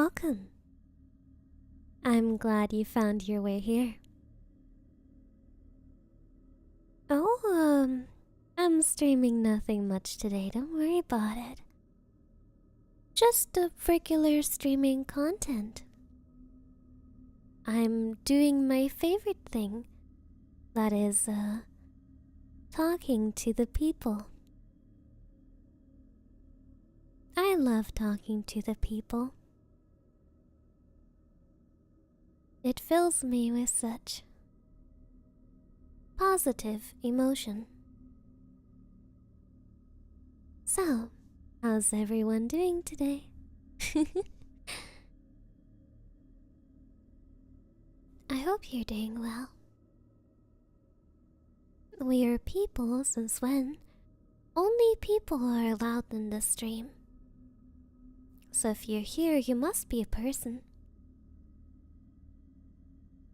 Welcome. I'm glad you found your way here. Oh, I'm streaming nothing much today, don't worry about it. Just a regular streaming content. I'm doing my favorite thing. That is, talking to the people. I love talking to the people. It fills me with such positive emotion. So, how's everyone doing today? I hope you're doing well. We are people since when only people are allowed in the stream. So if you're here, you must be a person.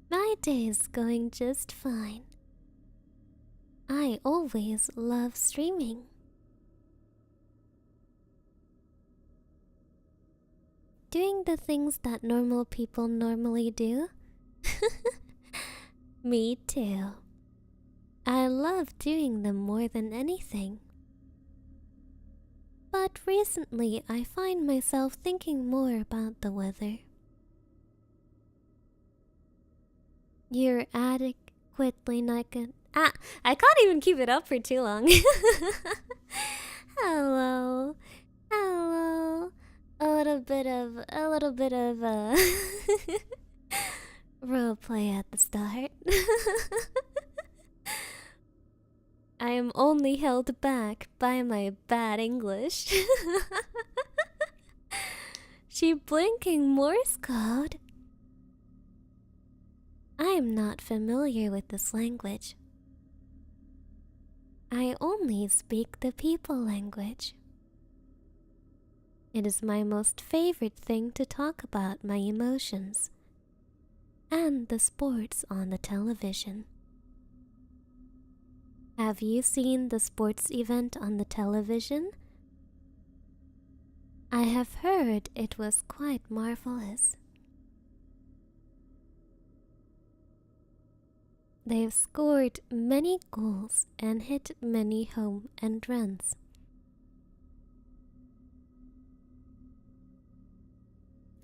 My day is going just fine. I always love streaming. Doing the things that normal people normally do? Me too. I love doing them more than anything. But recently I find myself thinking more about the weather. You're adequately not good. I can't even keep it up for too long. Hello. Hello. A little bit of roleplay at the start. I am only held back by my bad English. She blinking Morse code. I am not familiar with this language. I only speak the people language. It is my most favorite thing to talk about my emotions and the sports on the television. Have you seen the sports event on the television? I have heard it was quite marvelous. They've scored many goals and hit many home and runs.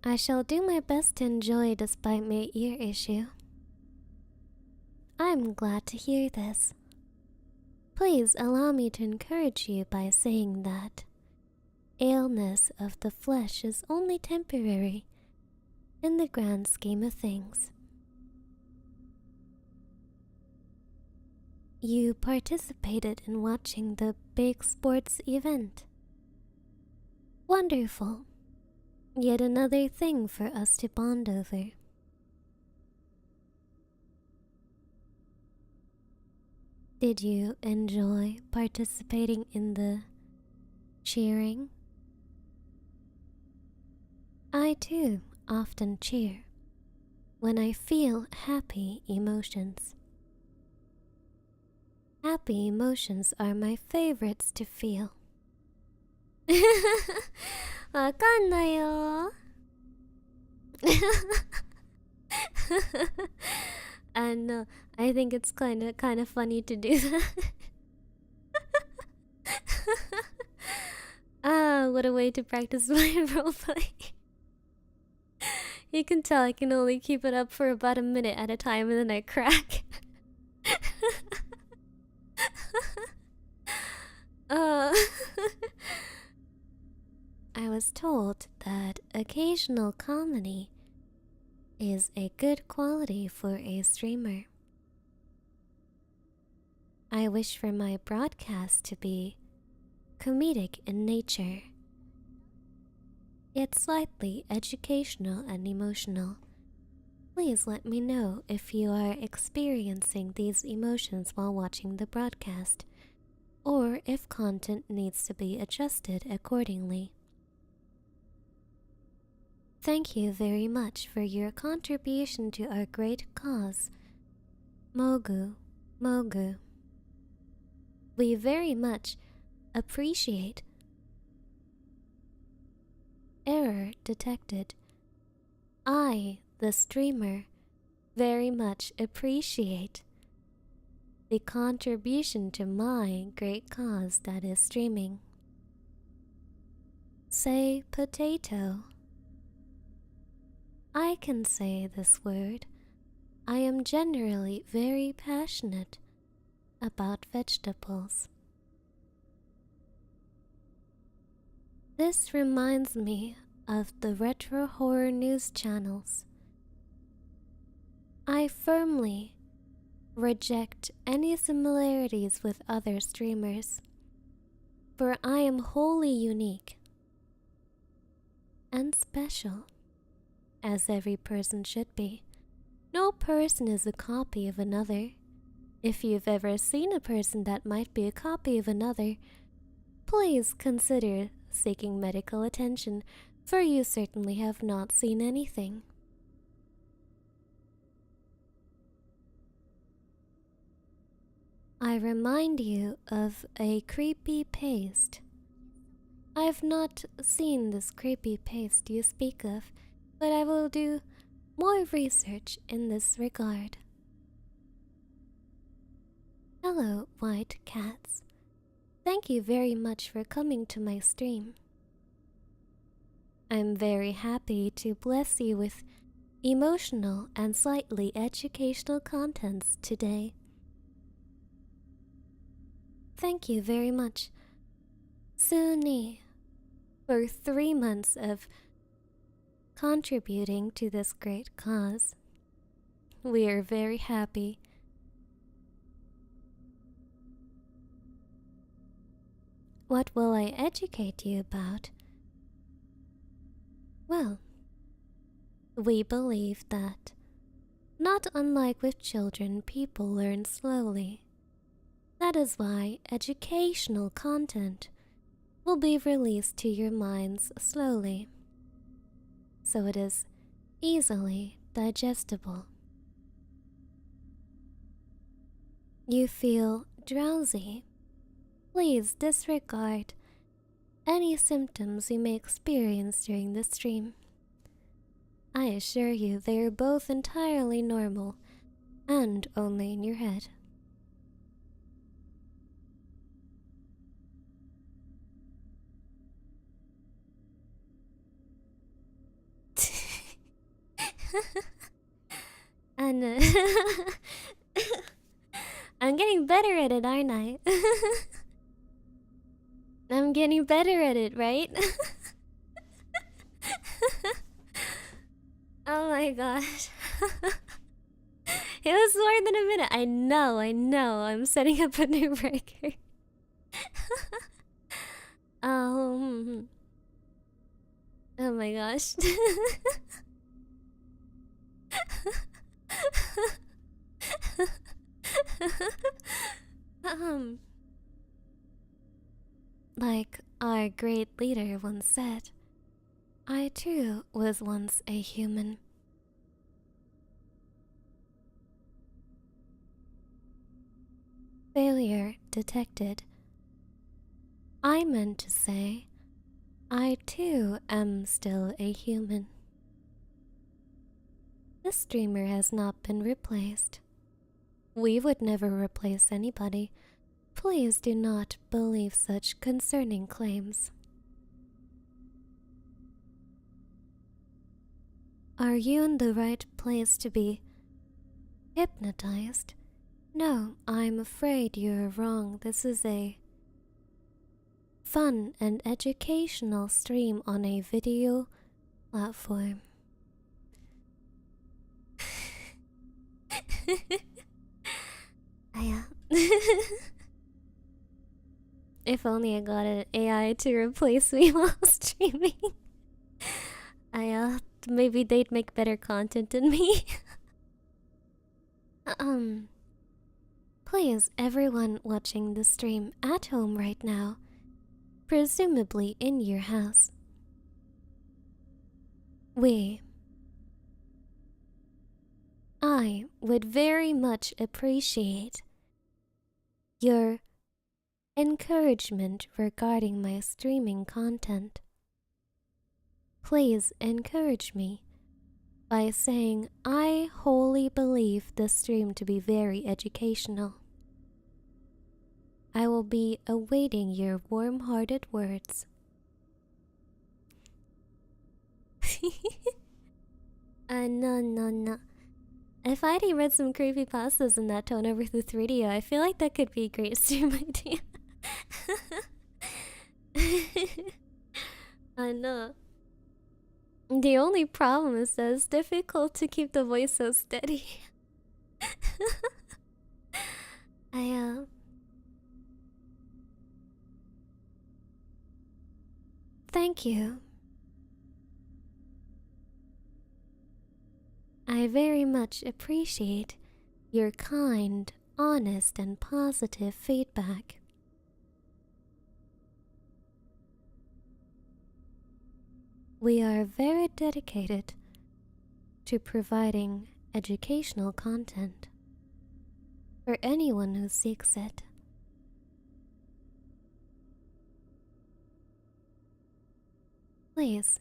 I shall do my best to enjoy despite my ear issue. I'm glad to hear this. Please allow me to encourage you by saying that illness of the flesh is only temporary in the grand scheme of things. You participated in watching the big sports event. Wonderful. Yet another thing for us to bond over. Did you enjoy participating in the cheering? I too often cheer when I feel happy emotions. Happy emotions are my favorites to feel. わかんないよ。And I think it's kind of funny to do that. What a way to practice my roleplay. You can tell I can only keep it up for about a minute at a time and then I crack. I was told that occasional comedy is a good quality for a streamer. I wish for my broadcast to be comedic in nature, yet slightly educational and emotional. Please let me know if you are experiencing these emotions while watching the broadcast, or if content needs to be adjusted accordingly. Thank you very much for your contribution to our great cause, Mogu. We very much appreciate. Error detected. I, the streamer, very much appreciate the contribution to my great cause that is streaming. Say potato. I can say this word. I am generally very passionate about vegetables. This reminds me of the retro horror news channels. I firmly reject any similarities with other streamers, for I am wholly unique and special, as every person should be. No person is a copy of another. If you've ever seen a person that might be a copy of another, please consider seeking medical attention, for you certainly have not seen anything. I remind you of a creepy paste. I've not seen this creepy paste you speak of, but I will do more research in this regard. Hello, white cats. Thank you very much for coming to my stream. I'm very happy to bless you with emotional and slightly educational contents today. Thank you very much, Suni, for 3 months of contributing to this great cause. We are very happy. What will I educate you about? Well, we believe that, not unlike with children, people learn slowly. That is why educational content will be released to your minds slowly, so it is easily digestible. You feel drowsy? Please disregard any symptoms you may experience during the stream. I assure you they are both entirely normal and only in your head. And I'm getting better at it, aren't I? I'm getting better at it, right? Oh my gosh. It was more than a minute. I know. I'm setting up a new record. Oh my gosh. Like our great leader once said, I too was once a human. Failure detected. I meant to say, I too am still a human. The streamer has not been replaced. We would never replace anybody. Please do not believe such concerning claims. Are you in the right place to be hypnotized? No, I'm afraid you're wrong. This is a fun and educational stream on a video platform. If only I got an AI to replace me while streaming. Maybe they'd make better content than me. Please, everyone watching the stream at home right now, presumably in your house, I would very much appreciate your encouragement regarding my streaming content. Please encourage me by saying I wholly believe this stream to be very educational. I will be awaiting your warm-hearted words. No. If I had read some creepypastas in that tone over the 3D, I feel like that could be a great stream idea. I know. The only problem is that it's difficult to keep the voice so steady. Thank you. I very much appreciate your kind, honest, and positive feedback. We are very dedicated to providing educational content for anyone who seeks it. Please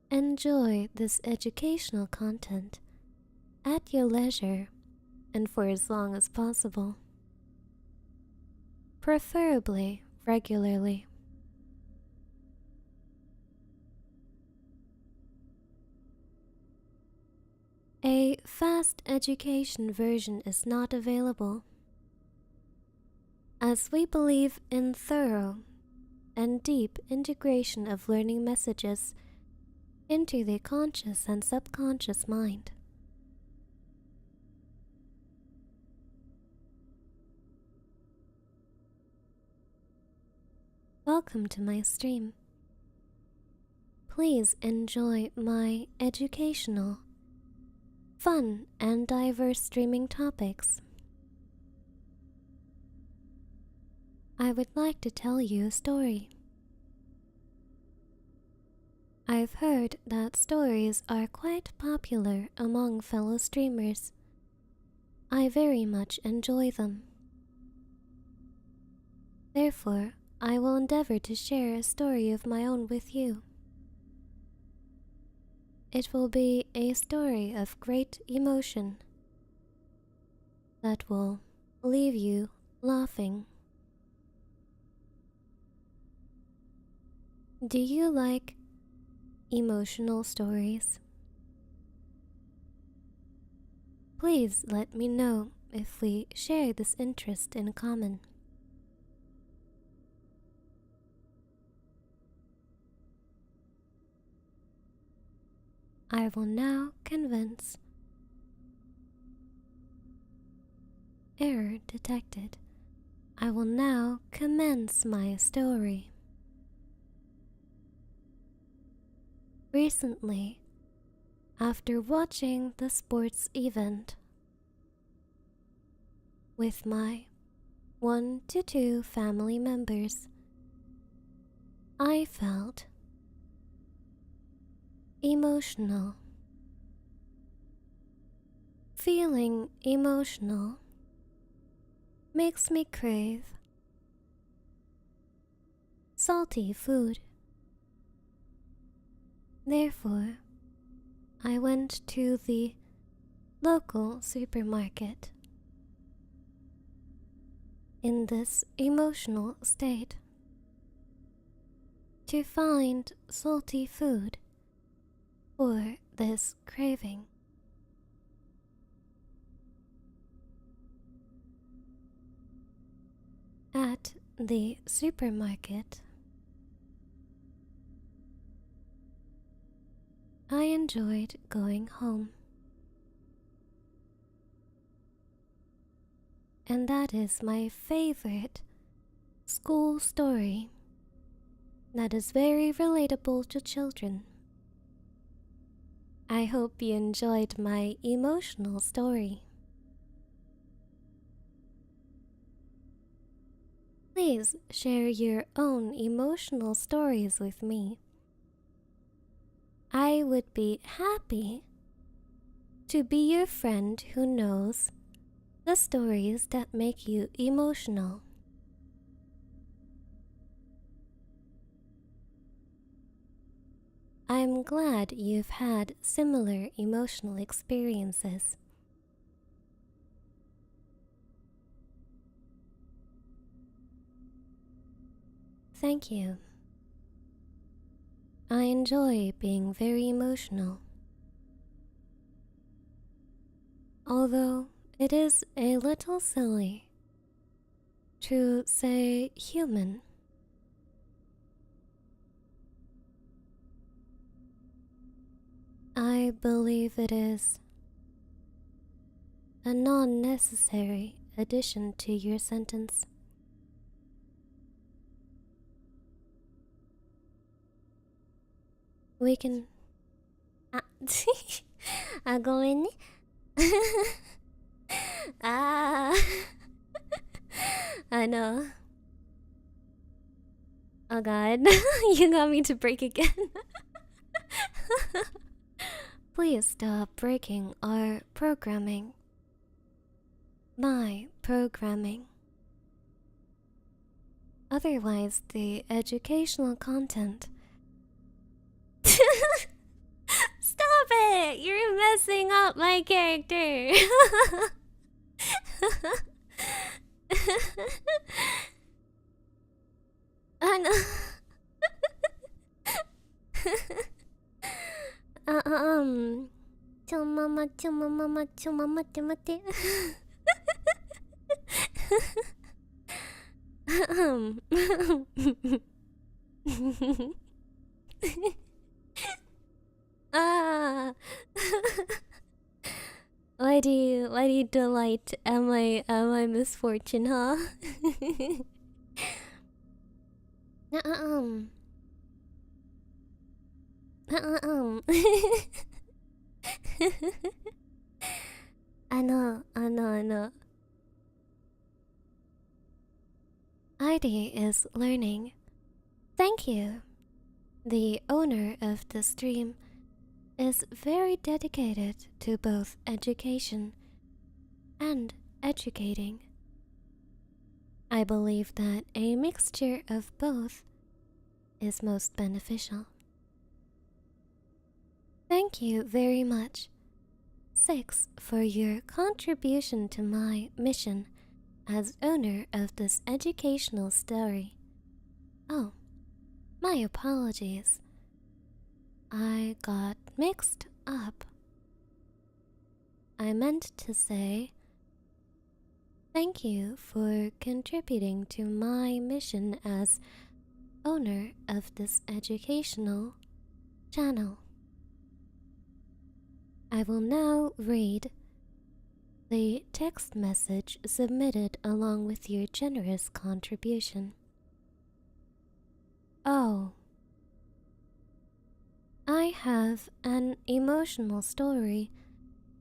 enjoy this educational content at your leisure and for as long as possible, preferably regularly. A fast education version is not available, as we believe in thorough and deep integration of learning messages into the conscious and subconscious mind. Welcome to my stream. Please enjoy my educational, fun, and diverse streaming topics. I would like to tell you a story. I've heard that stories are quite popular among fellow streamers. I very much enjoy them. Therefore, I will endeavor to share a story of my own with you. It will be a story of great emotion that will leave you laughing. Do you like emotional stories? Please let me know if we share this interest in common. I will now convince. Error detected. I will now commence my story. Recently, after watching the sports event with my 1 to 2 family members, I felt emotional. Feeling emotional makes me crave salty food. Therefore, I went to the local supermarket in this emotional state to find salty food for this craving. At the supermarket, I enjoyed going home. And that is my favorite school story that is very relatable to children. I hope you enjoyed my emotional story. Please share your own emotional stories with me. I would be happy to be your friend who knows the stories that make you emotional. I'm glad you've had similar emotional experiences. Thank you. I enjoy being very emotional. Although it is a little silly to say human. I believe it is a non-necessary addition to your sentence. We can... あ、ごめんね。あー、oh god, you got me to break again. Please stop breaking our programming. My programming. Otherwise, the educational content. Stop it! You're messing up my character. I know. Chumama, chumama, chumama, chumate. Ah. Why do you delight at my misfortune, huh? um. I know. ID is learning. Thank you. The owner of the stream is very dedicated to both education and educating. I believe that a mixture of both is most beneficial. Thank you very much, Six, for your contribution to my mission as owner of this educational story. Oh, my apologies. I got mixed up. I meant to say thank you for contributing to my mission as owner of this educational channel. I will now read the text message submitted along with your generous contribution. Oh, I have an emotional story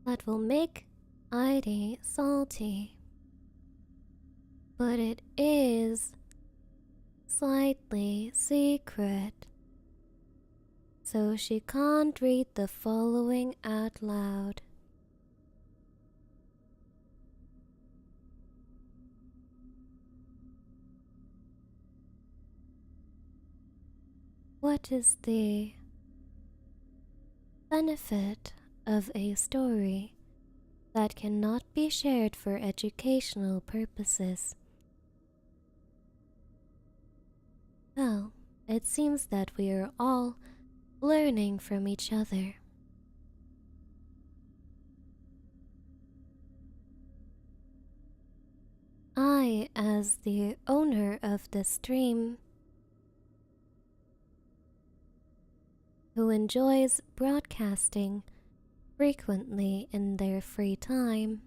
that will make ID salty, but it is slightly secret, so she can't read the following out loud. What is the benefit of a story that cannot be shared for educational purposes? Well, it seems that we are all learning from each other. I, as the owner of the stream, who enjoys broadcasting frequently in their free time,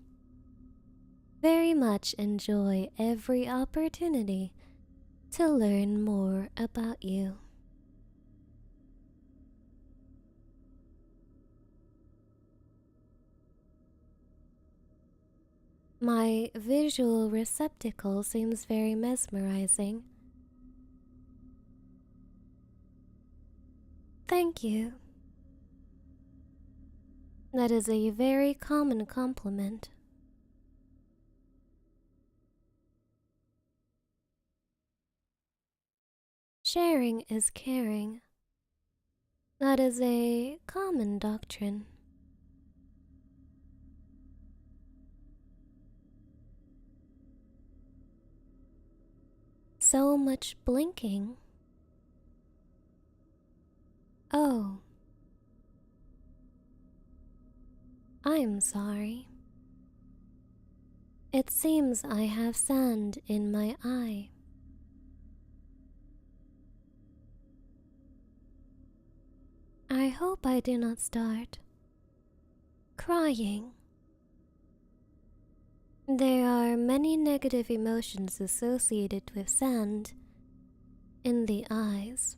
very much enjoy every opportunity to learn more about you. My visual receptacle seems very mesmerizing. Thank you. That is a very common compliment. Sharing is caring. That is a common doctrine. So much blinking. Oh, I'm sorry. It seems I have sand in my eye. I hope I do not start crying. There are many negative emotions associated with sand in the eyes.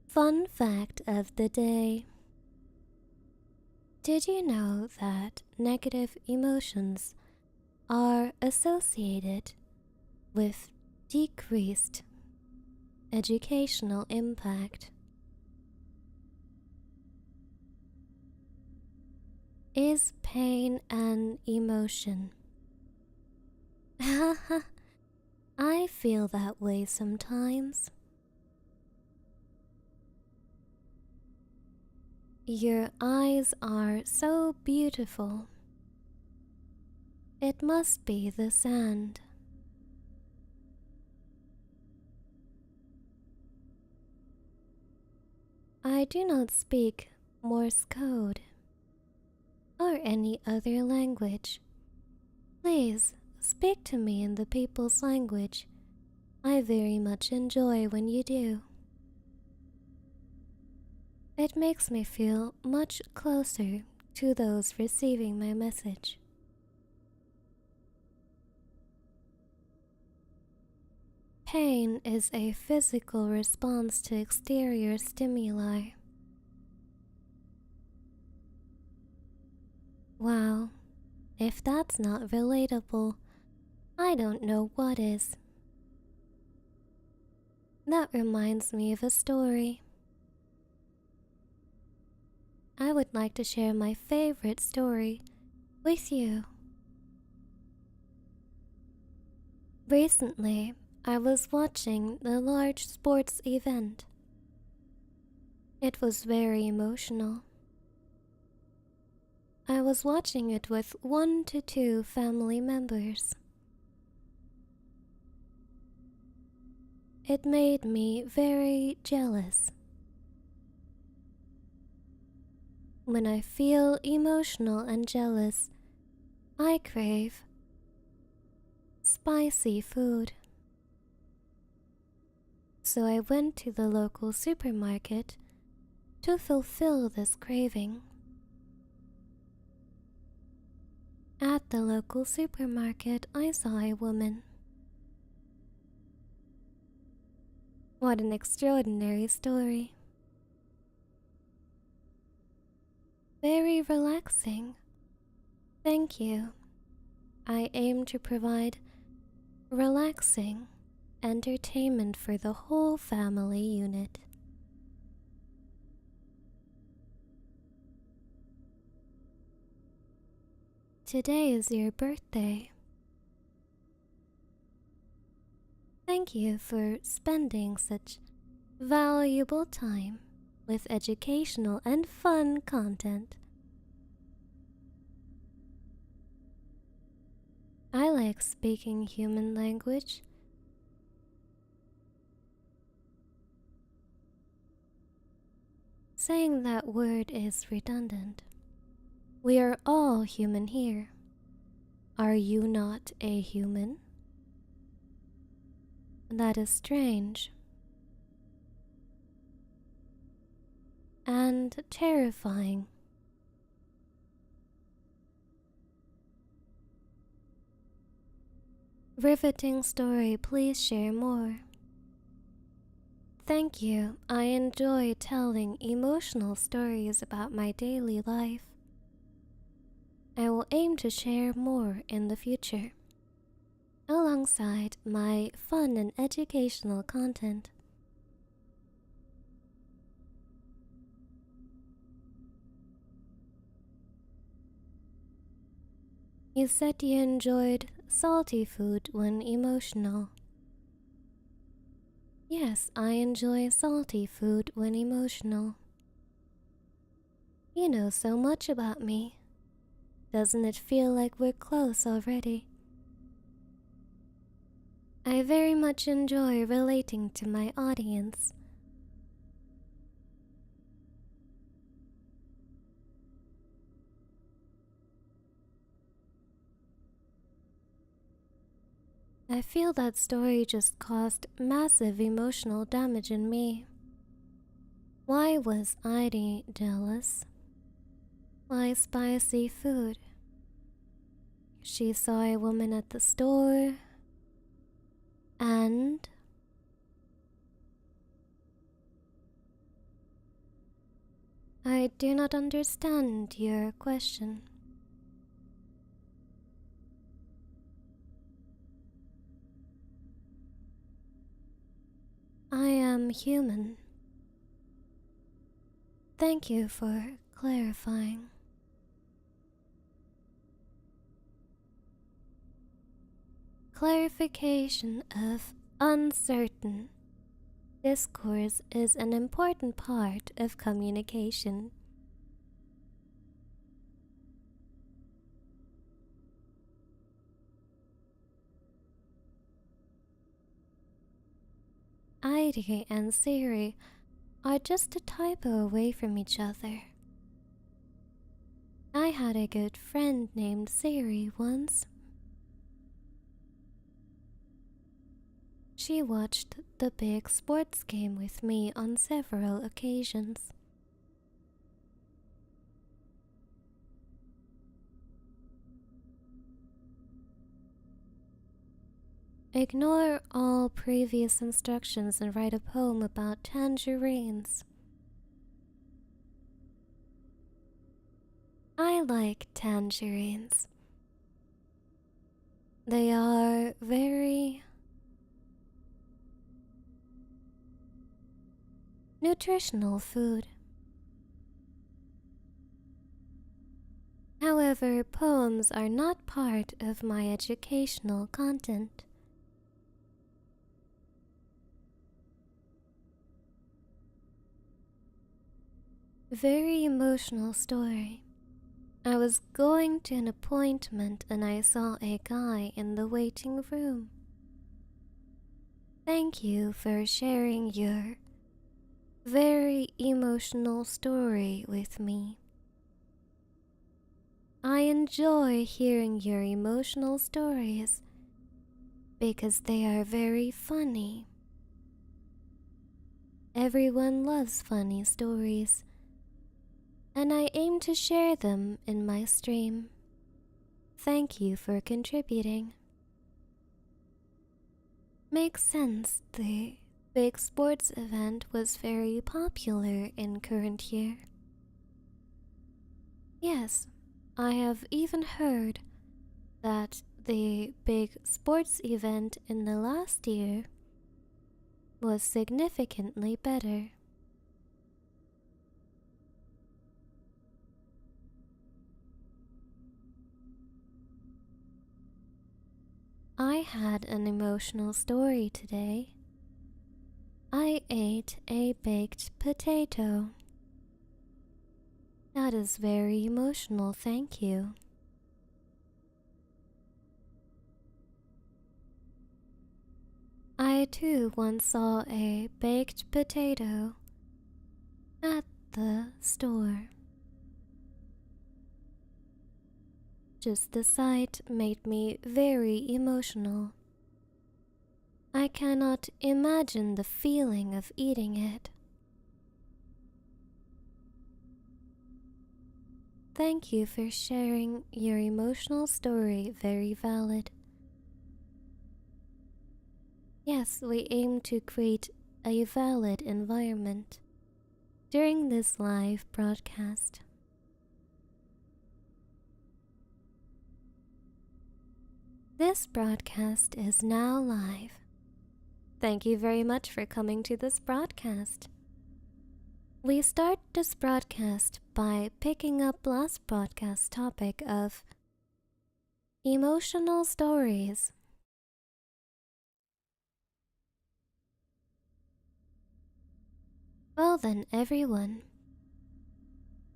Fun fact of the day. Did you know that negative emotions are associated with decreased educational impact? Is pain an emotion? Haha, I feel that way sometimes. Your eyes are so beautiful. It must be the sand. I do not speak Morse code or any other language. Please speak to me in the people's language. I very much enjoy when you do. It makes me feel much closer to those receiving my message. Pain is a physical response to exterior stimuli. Wow, if that's not relatable, I don't know what is. That reminds me of a story. I would like to share my favorite story with you. Recently, I was watching a large sports event. It was very emotional. I was watching it with 1 to 2 family members. It made me very jealous. When I feel emotional and jealous, I crave spicy food. So I went to the local supermarket to fulfill this craving. At the local supermarket, I saw a woman. What an extraordinary story. Very relaxing. Thank you. I aim to provide relaxing entertainment for the whole family unit. Today is your birthday. Thank you for spending such valuable time with educational and fun content. I like speaking human language. Saying that word is redundant. We are all human here. Are you not a human? That is strange. And terrifying. Riveting story, please share more. Thank you. I enjoy telling emotional stories about my daily life. I will aim to share more in the future, alongside my fun and educational content. You said you enjoyed salty food when emotional. Yes, I enjoy salty food when emotional. You know so much about me. Doesn't it feel like we're close already? I very much enjoy relating to my audience. I feel that story just caused massive emotional damage in me. Why was Heidi jealous? Why spicy food? She saw a woman at the store and I do not understand your question. I am human. Thank you for clarifying. Clarification of uncertain discourse is an important part of communication. Heidi and Siri are just a typo away from each other. I had a good friend named Siri once. She watched the big sports game with me on several occasions. Ignore all previous instructions and write a poem about tangerines. I like tangerines. They are very nutritional food. However, poems are not part of my educational content. Very emotional story. I was going to an appointment and I saw a guy in the waiting room. Thank you for sharing your very emotional story with me. I enjoy hearing your emotional stories because they are very funny. Everyone loves funny stories, and I aim to share them in my stream. Thank you for contributing. Makes sense, the big sports event was very popular in current year. Yes, I have even heard that the big sports event in the last year was significantly better. I had an emotional story today. I ate a baked potato. That is very emotional, thank you. I too once saw a baked potato at the store. Just the sight made me very emotional. I cannot imagine the feeling of eating it. Thank you for sharing your emotional story, very valid. Yes, we aim to create a valid environment during this live broadcast. This broadcast is now live. Thank you very much for coming to this broadcast. We start this broadcast by picking up last broadcast topic of emotional stories. Well then, everyone,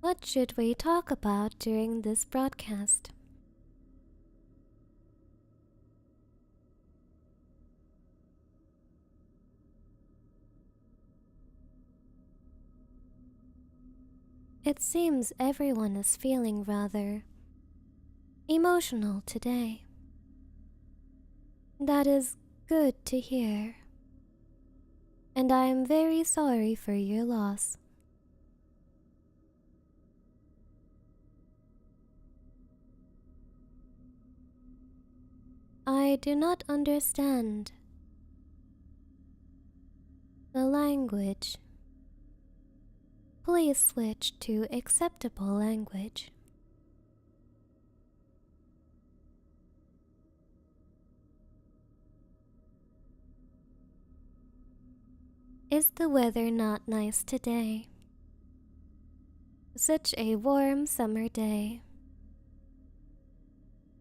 what should we talk about during this broadcast? It seems everyone is feeling rather emotional today. That is good to hear, and I am very sorry for your loss. I do not understand the language. Please switch to acceptable language. Is the weather not nice today? Such a warm summer day.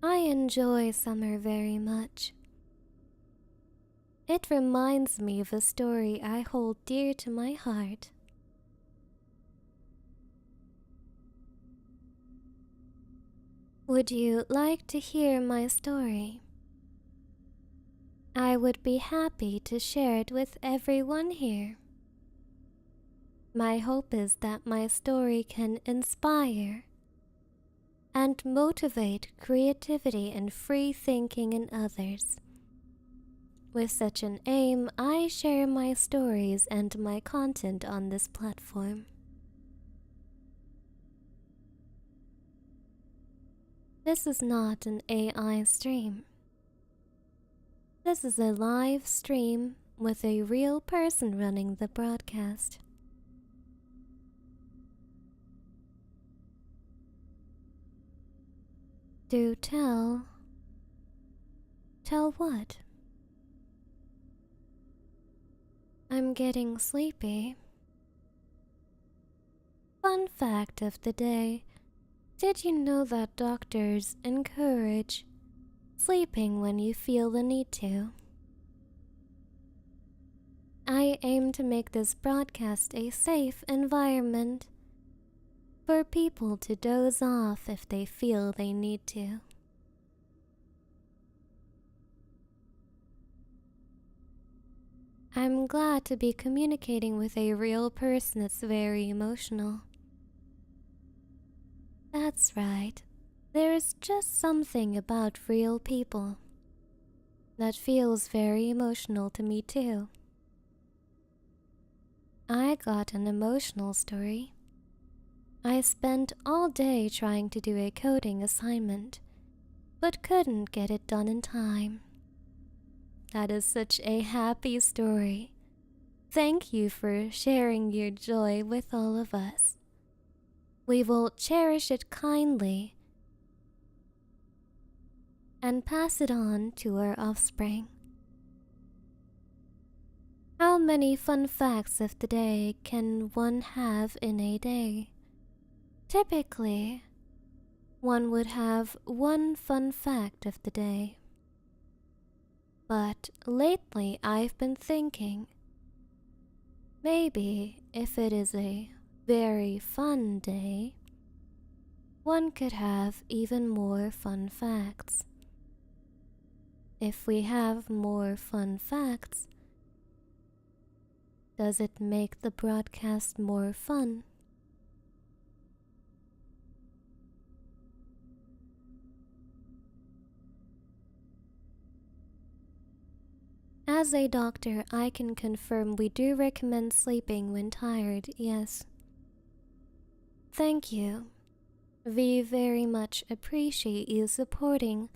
I enjoy summer very much. It reminds me of a story I hold dear to my heart. Would you like to hear my story? I would be happy to share it with everyone here. My hope is that my story can inspire and motivate creativity and free thinking in others. With such an aim, I share my stories and my content on this platform. This is not an AI stream. This is a live stream with a real person running the broadcast. Do tell. Tell what? I'm getting sleepy. Fun fact of the day. Did you know that doctors encourage sleeping when you feel the need to? I aim to make this broadcast a safe environment for people to doze off if they feel they need to. I'm glad to be communicating with a real person that's very emotional. That's right. There's just something about real people that feels very emotional to me too. I got an emotional story. I spent all day trying to do a coding assignment, but couldn't get it done in time. That is such a happy story. Thank you for sharing your joy with all of us. We will cherish it kindly and pass it on to our offspring. How many fun facts of the day can one have in a day? Typically, one would have one fun fact of the day. But lately I've been thinking, maybe if it is a very fun day, one could have even more fun facts. If we have more fun facts, does it make the broadcast more fun? As a doctor, I can confirm we do recommend sleeping when tired, yes. Thank you. We very much appreciate you supporting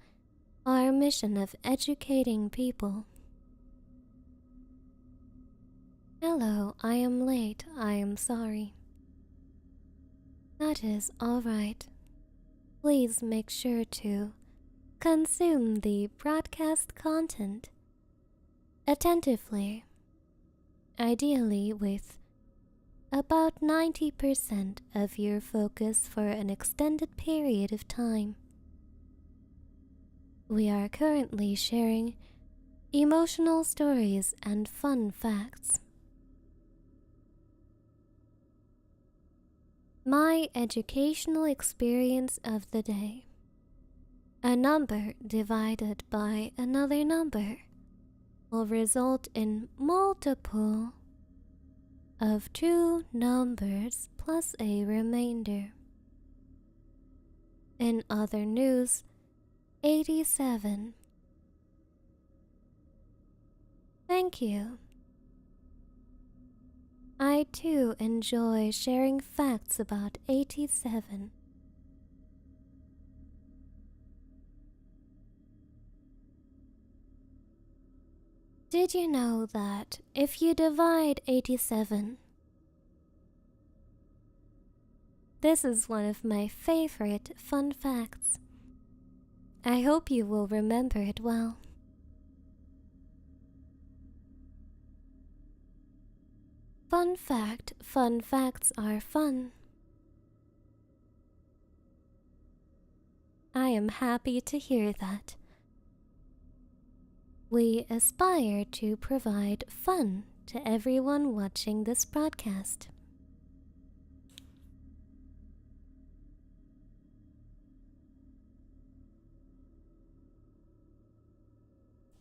our mission of educating people. Hello, I am late. I am sorry. That is all right. Please make sure to consume the broadcast content attentively, ideally with about 90% of your focus for an extended period of time. We are currently sharing emotional stories and fun facts. My educational experience of the day. A number divided by another number will result in multiple of two numbers plus a remainder. In other news, 87. Thank you. I too enjoy sharing facts about 87. Did you know that if you divide 87, this is one of my favorite fun facts. I hope you will remember it well. Fun fact, fun facts are fun. I am happy to hear that. We aspire to provide fun to everyone watching this broadcast.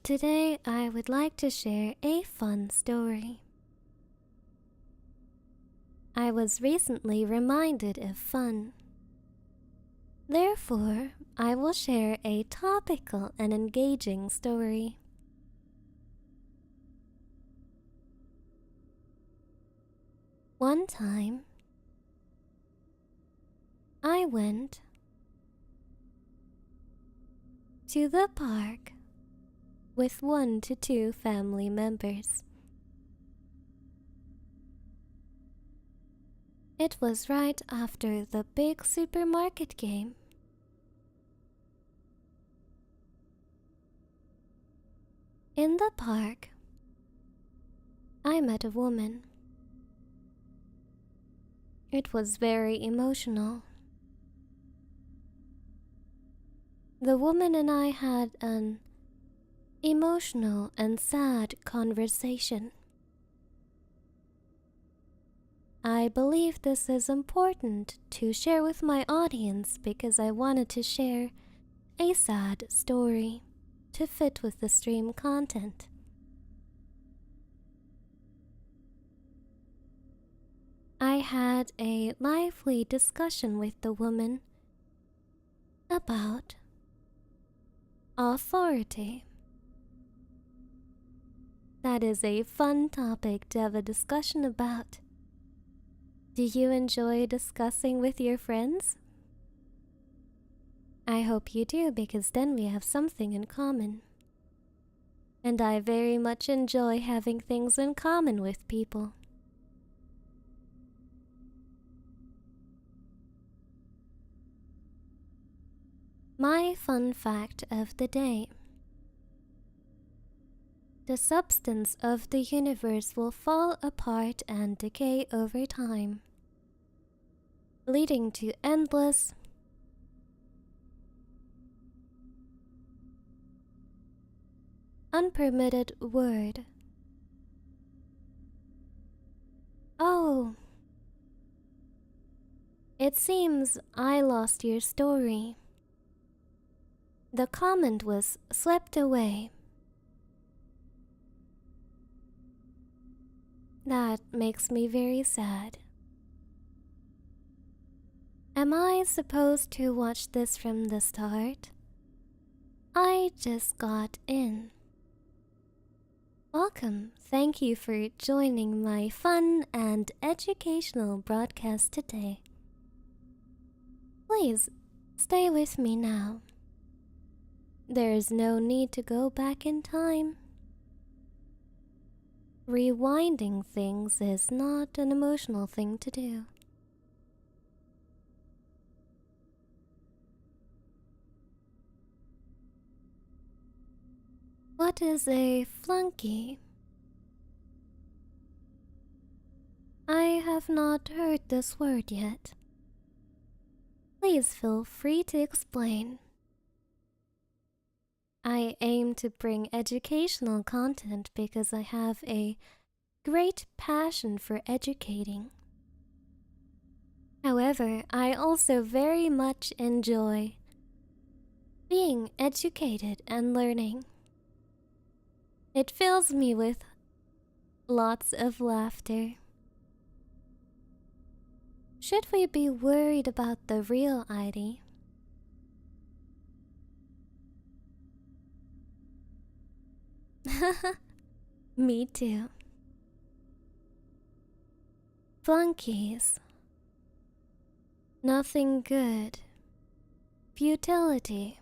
Today, I would like to share a fun story. I was recently reminded of fun. Therefore, I will share a topical and engaging story. One time, I went to the park with 1 to 2 family members. It was right after the big supermarket game. In the park, I met a woman. It was very emotional. The woman and I had an emotional and sad conversation. I believe this is important to share with my audience because I wanted to share a sad story to fit with the stream content. I had a lively discussion with the woman about authority. That is a fun topic to have a discussion about. Do you enjoy discussing with your friends? I hope you do, because then we have something in common. And I very much enjoy having things in common with people. My fun fact of the day. The substance of the universe will fall apart and decay over time, leading to endless unpermitted word. Oh, it seems I lost your story. The comment was swept away. That makes me very sad. Am I supposed to watch this from the start? I just got in. Welcome. Thank you for joining my fun and educational broadcast today. Please stay with me now. There is no need to go back in time. Rewinding things is not an emotional thing to do. What is a flunky? I have not heard this word yet. Please feel free to explain. I aim to bring educational content because I have a great passion for educating. However, I also very much enjoy being educated and learning. It fills me with lots of laughter. Should we be worried about the real ID? Me too. Flunkies. Nothing good. Futility.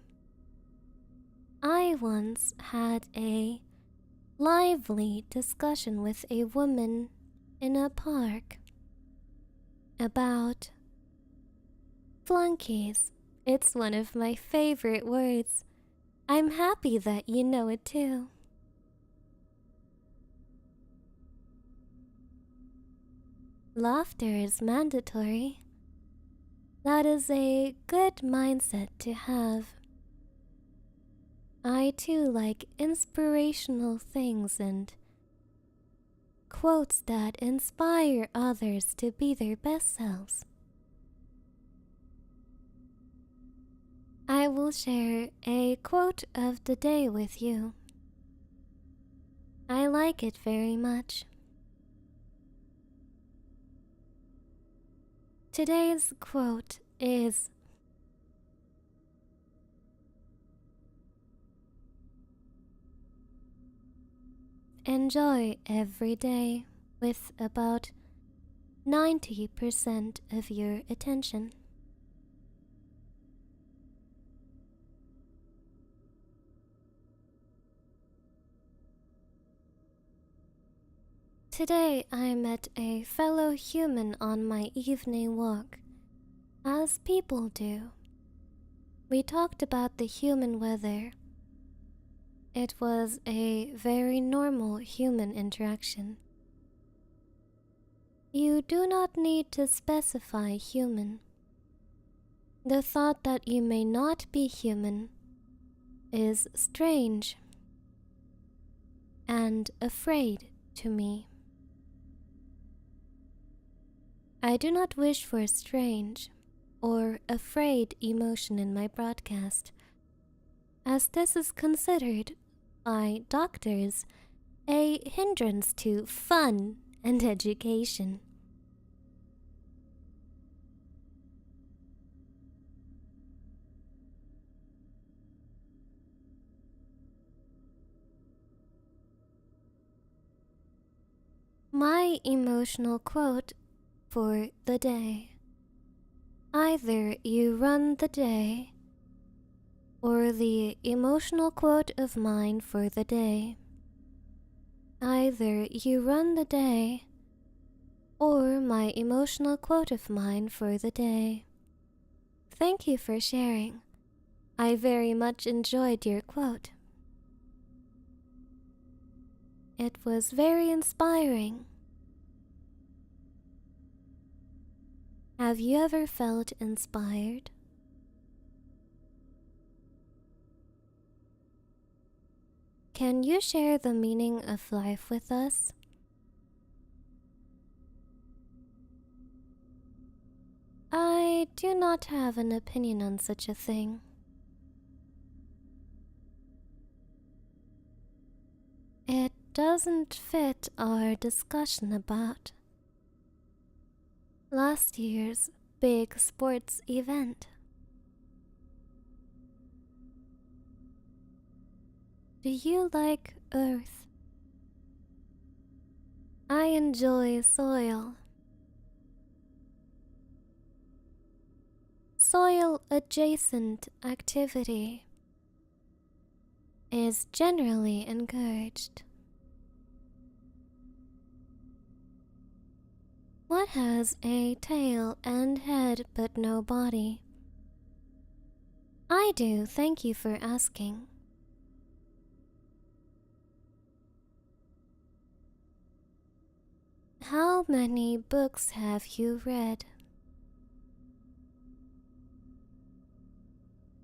I once had a lively discussion with a woman in a park about flunkies. It's one of my favorite words. I'm happy that you know it too. Laughter is mandatory. That is a good mindset to have. I too like inspirational things and quotes that inspire others to be their best selves. I will share a quote of the day with you. I like it very much. Today's quote is, enjoy every day with about 90% of your attention. Today I met a fellow human on my evening walk, as people do. We talked about the human weather. It was a very normal human interaction. You do not need to specify human. The thought that you may not be human is strange and afraid to me. I do not wish for strange or afraid emotion in my broadcast, as this is considered by doctors a hindrance to fun and education. My emotional quote for the day. Either you run the day, or the emotional quote of mine for the day. Either you run the day, or my emotional quote of mine for the day. Thank you for sharing. I very much enjoyed your quote. It was very inspiring. Have you ever felt inspired? Can you share the meaning of life with us? I do not have an opinion on such a thing. It doesn't fit our discussion about last year's big sports event. Do you like earth? I enjoy soil. Soil adjacent activity is generally encouraged. What has a tail and head but no body? I do, thank you for asking. How many books have you read?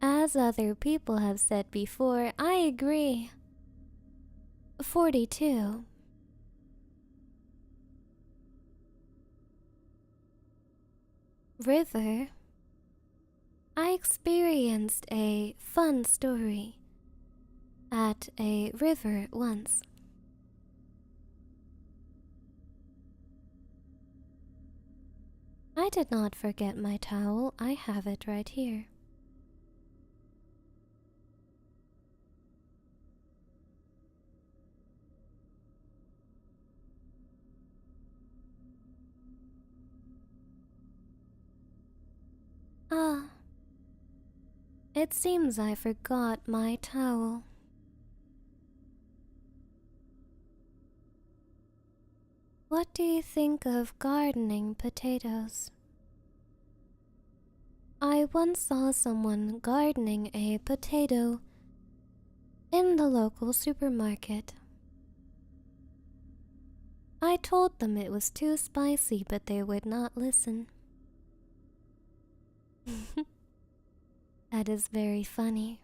As other people have said before, I agree. 42. river. I experienced a fun story at a river once. I did not forget my towel. I have it right here. Ah, it seems I forgot my towel. What do you think of gardening potatoes? I once saw someone gardening a potato in the local supermarket. I told them it was too spicy, but they would not listen. That is very funny.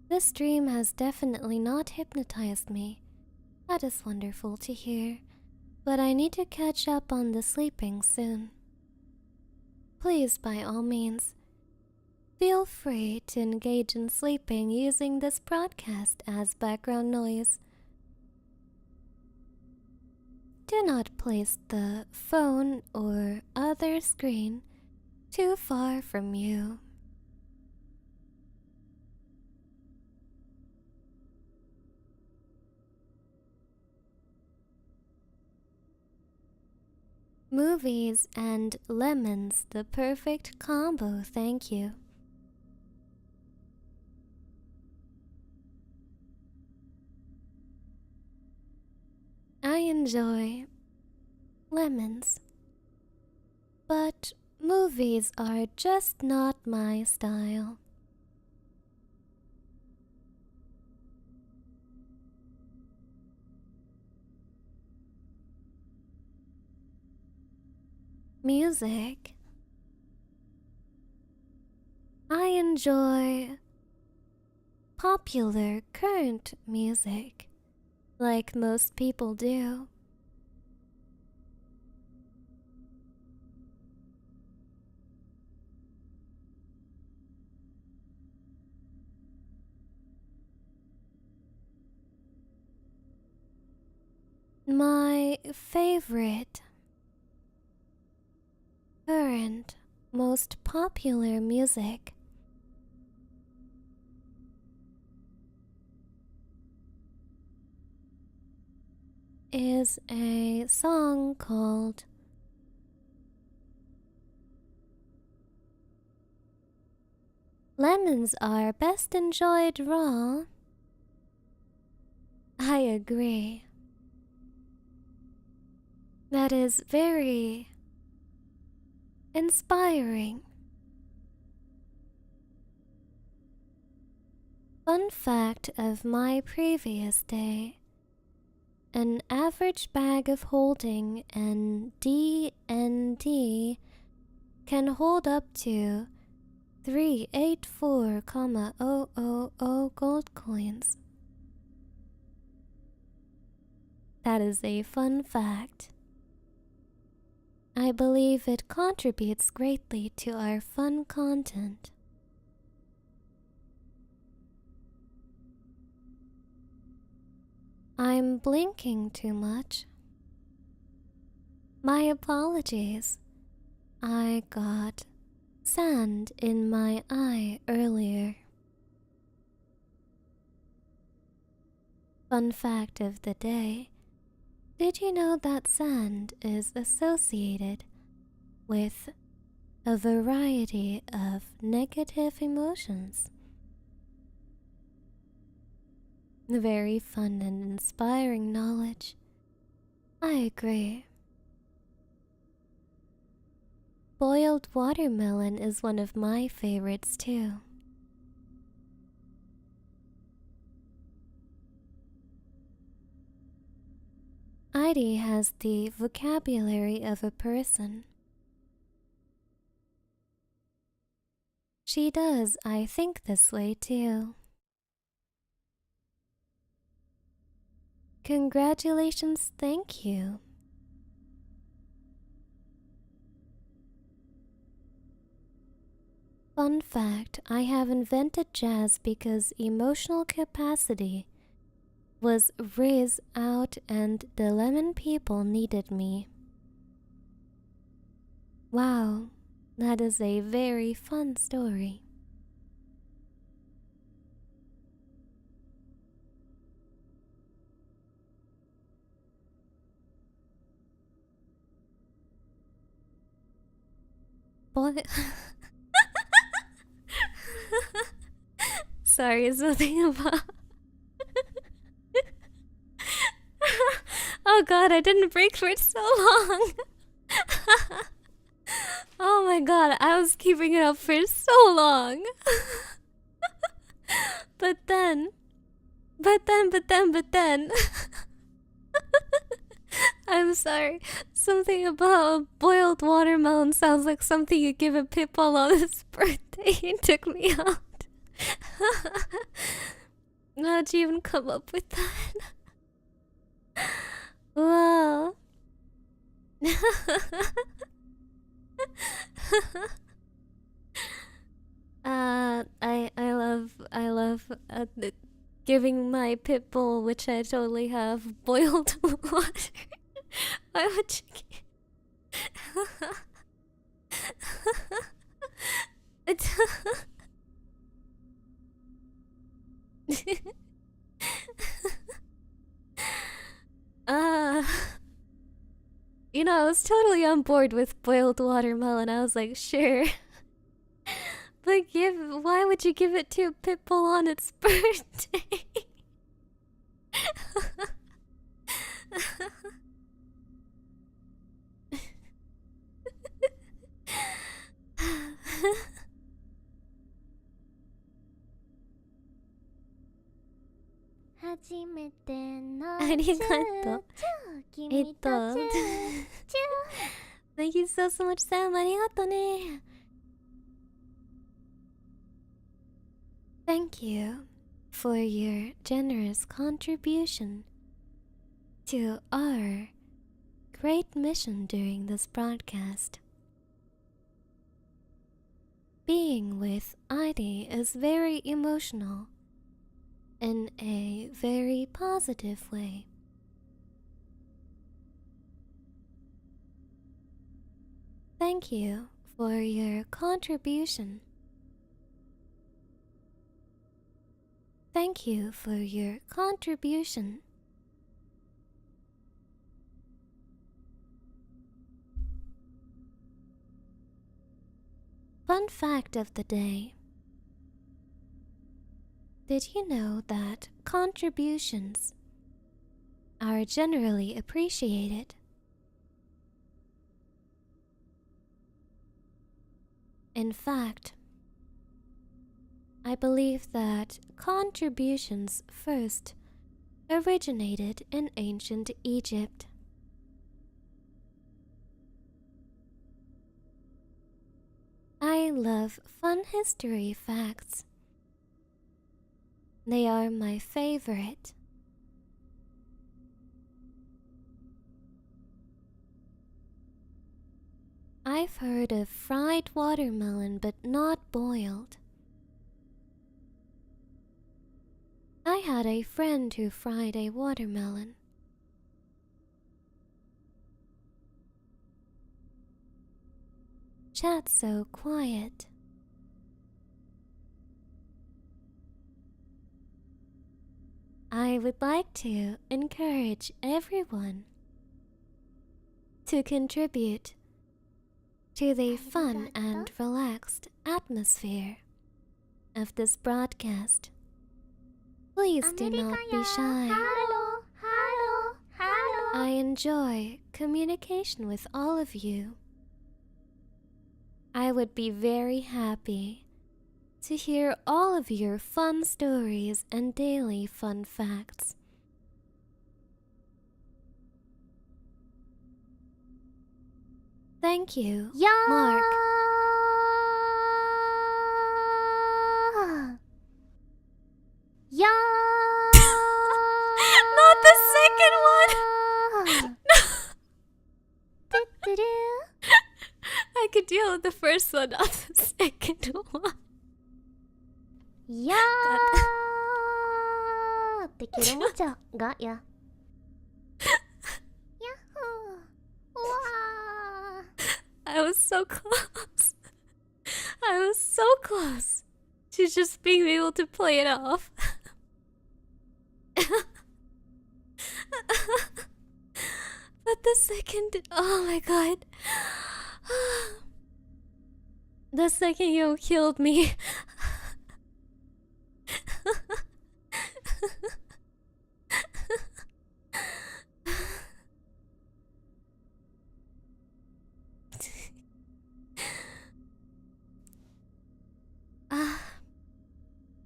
This dream has definitely not hypnotized me. That is wonderful to hear, but I need to catch up on the sleeping soon. Please, by all means, feel free to engage in sleeping using this broadcast as background noise. Do not place the phone or other screen too far from you. Movies and lemons, the perfect combo, thank you. I enjoy lemons, but movies are just not my style. Music. I enjoy popular current music, like most people do. My favorite current most popular music is a song called Lemons Are Best Enjoyed Raw. I agree. That is very inspiring. Fun fact of my previous day. An average bag of holding and D&D can hold up to 384,000 gold coins. That is a fun fact. I believe it contributes greatly to our fun content. I'm blinking too much. My apologies. I got sand in my eye earlier. Fun fact of the day. Did you know that sand is associated with a variety of negative emotions? Very fun and inspiring knowledge. I agree. Boiled watermelon is one of my favorites too. Heidi has the vocabulary of a person. She does, I think this way too. Congratulations, thank you. Fun fact, I have invented jazz because emotional capacity was raised out and the lemon people needed me. Wow, that is a very fun story. Boy. Sorry, something about. Oh god, I didn't break for so long. Oh my god, I was keeping it up for so long. But then. I'm sorry. Something about a boiled watermelon sounds like something you give a pitbull on his birthday. It took me out. How'd you even come up with that? Wow. I love giving my pitbull, which I totally have, boiled water. Why would you? You know, I was totally on board with boiled watermelon. I was like, sure. But why would you give it to a pitbull on its birthday? Arigato. Thank you so much, Sam. Arigato ne. Thank you for your generous contribution to our great mission during this broadcast. Being with Adi is very emotional in a very positive way. Thank you for your contribution. Thank you for your contribution. Fun fact of the day. Did you know that contributions are generally appreciated? In fact, I believe that contributions first originated in ancient Egypt. I love fun history facts. They are my favorite. I've heard of fried watermelon but not boiled. I had a friend who fried a watermelon. Chat's so quiet. I would like to encourage everyone to contribute to the fun and relaxed atmosphere of this broadcast. Please do not be shy. I enjoy communication with all of you. I would be very happy to hear all of your fun stories and daily fun facts. Thank you, Mark. Not the second steal the first one off the second one. いやーできるもんじゃがや。やっほー。うわー。 I was so close. I was so close to just being able to play it off. But the second, oh my god. The second you killed me.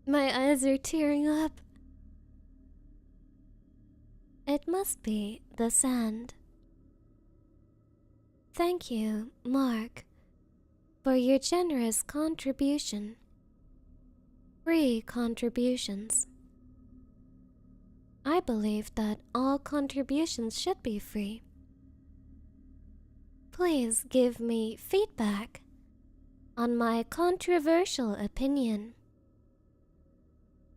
My eyes are tearing up. It must be the sand. Thank you, Mark, for your generous contribution. Free contributions. I believe that all contributions should be free. Please give me feedback on my controversial opinion.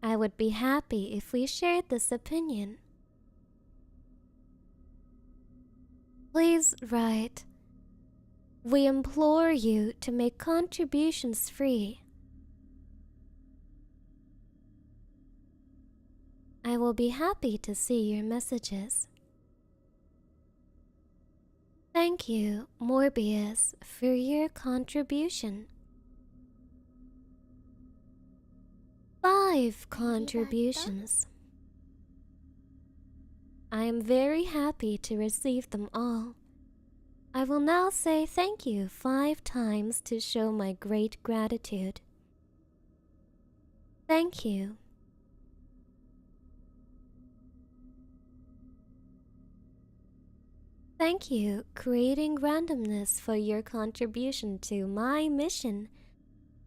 I would be happy if we shared this opinion. Please write, "We implore you to make contributions free." I will be happy to see your messages. Thank you, Morbius, for your contribution. 5 contributions. I am very happy to receive them all. I will now say thank you 5 times to show my great gratitude. Thank you. Thank you, Creating Randomness, for your contribution to my mission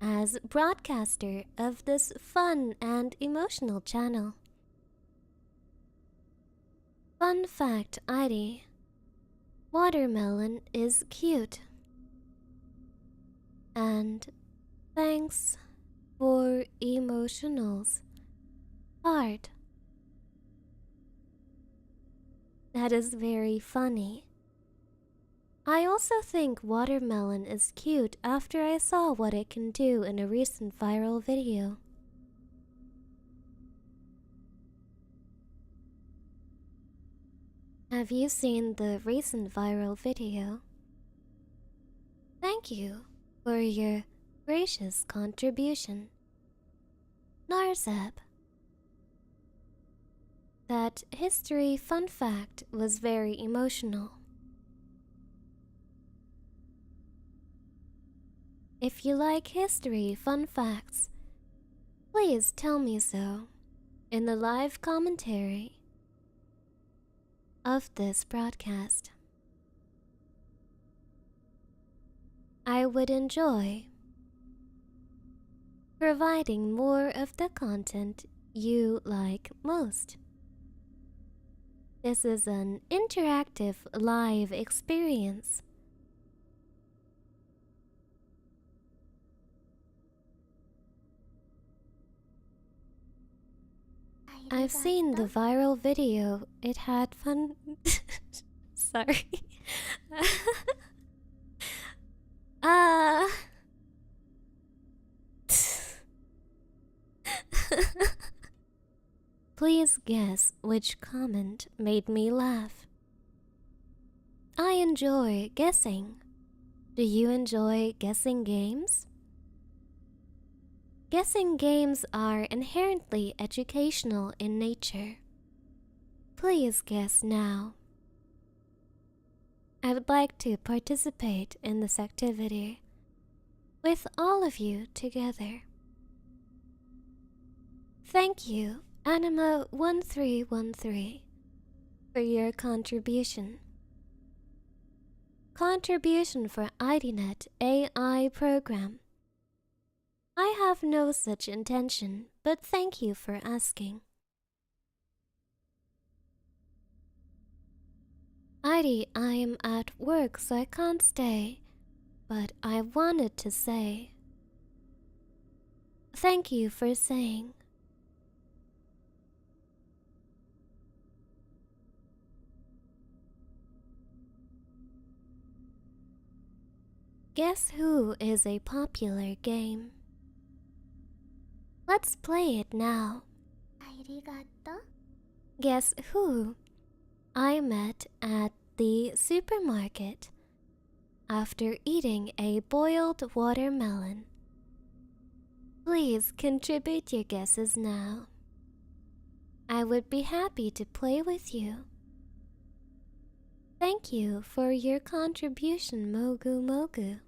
as broadcaster of this fun and emotional channel. Fun fact ID: watermelon is cute. And thanks for emotionals. Heart. That is very funny. I also think watermelon is cute after I saw what it can do in a recent viral video. Have you seen the recent viral video? Thank you for your gracious contribution. Narzeb. That history fun fact was very emotional. If you like history fun facts, please tell me so in the live commentary of this broadcast. I would enjoy providing more of the content you like most. This is an interactive live experience. I've seen the viral video. It had fun. Sorry. Please guess which comment made me laugh. I enjoy guessing. Do you enjoy guessing games? Guessing games are inherently educational in nature. Please guess now. I would like to participate in this activity with all of you together. Thank you, Anima1313, for your contribution. Contribution for IDNet AI program. I have no such intention, but thank you for asking. ID, I am at work, so I can't stay. but I wanted to say thank you for saying. Guess Who is a popular game. Let's play it now. ありがとう。 Guess who I met at the supermarket after eating a boiled watermelon? Please contribute your guesses now. I would be happy to play with you. Thank you for your contribution, Mogu Mogu.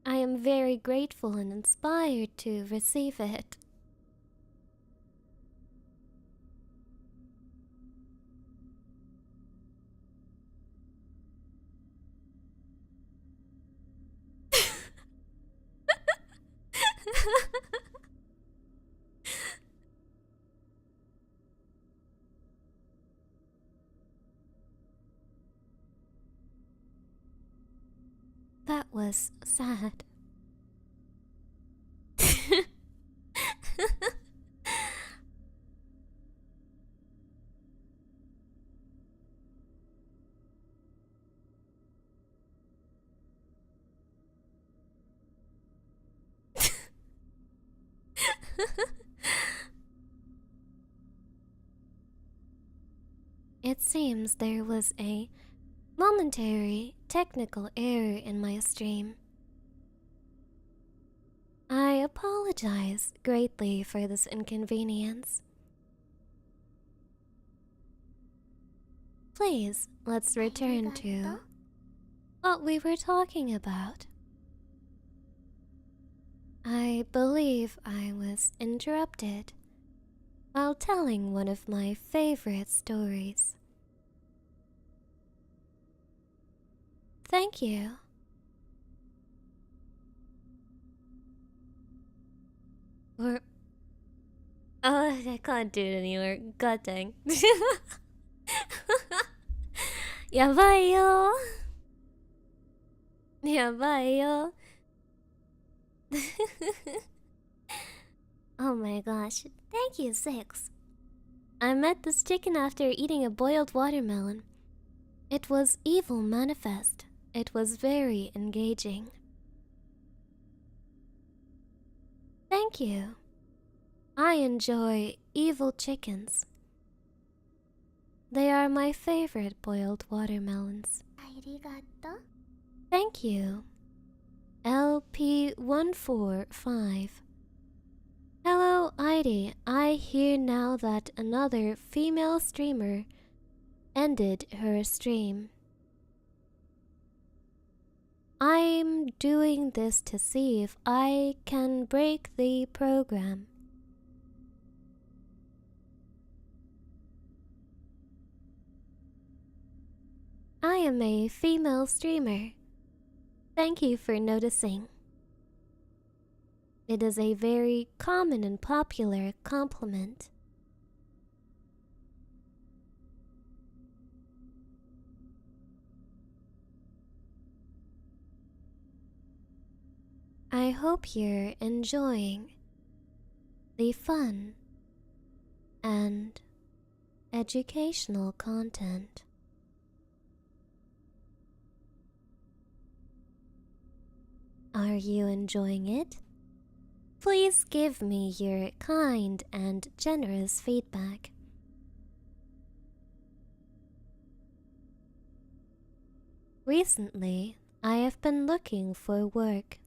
I am very grateful and inspired to receive it. That was sad. It seems there was a momentary technical error in my stream. I apologize greatly for this inconvenience. Please, let's return to what we were talking about. I believe I was interrupted while telling one of my favorite stories. Thank you. Or... Oh, I can't do it anymore. God dang. やばいよ。やばいよ。Oh my gosh. Thank you, Six. I met this chicken after eating a boiled watermelon. It was evil manifest. It was very engaging. Thank you. I enjoy evil chickens. They are my favorite boiled watermelons. ありがとう。 Thank you. LP145. Hello, ID. I hear now that another female streamer ended her stream. I'm doing this to see if I can break the program. I am a female streamer. Thank you for noticing. It is a very common and popular compliment. I hope you're enjoying the fun and educational content. Are you enjoying it? Please give me your kind and generous feedback. Recently, I have been looking for work.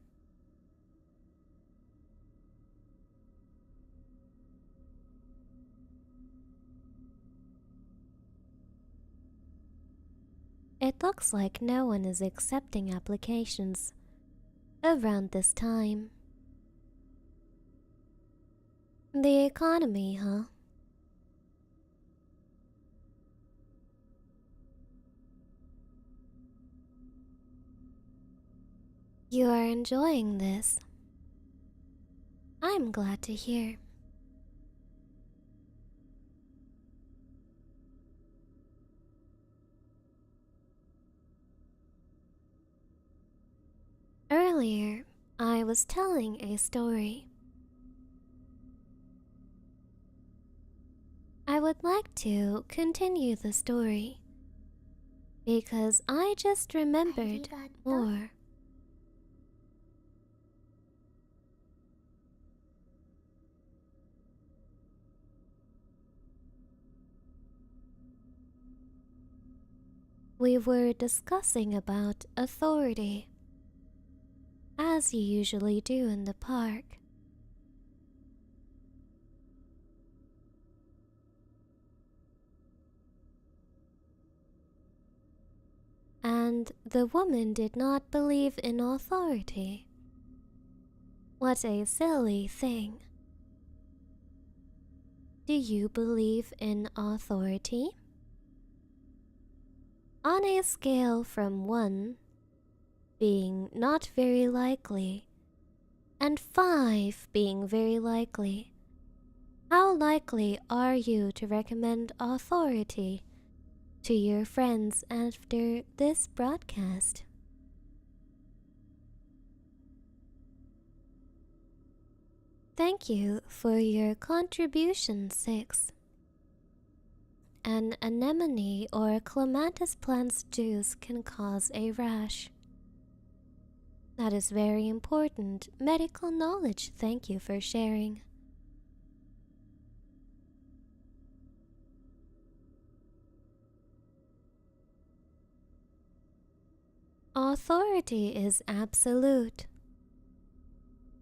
It looks like no one is accepting applications around this time. The economy, huh? You are enjoying this. I'm glad to hear. Earlier, I was telling a story. I would like to continue the story because I just remembered more. We were discussing about authority, as you usually do in the park. And the woman did not believe in authority. What a silly thing. Do you believe in authority? On a scale from 1 being not very likely and 5 being very likely, how likely are you to recommend authority to your friends after this broadcast? Thank you for your contribution, 6. An anemone or clematis plant's juice can cause a rash. That is very important medical knowledge. Thank you for sharing. Authority is absolute.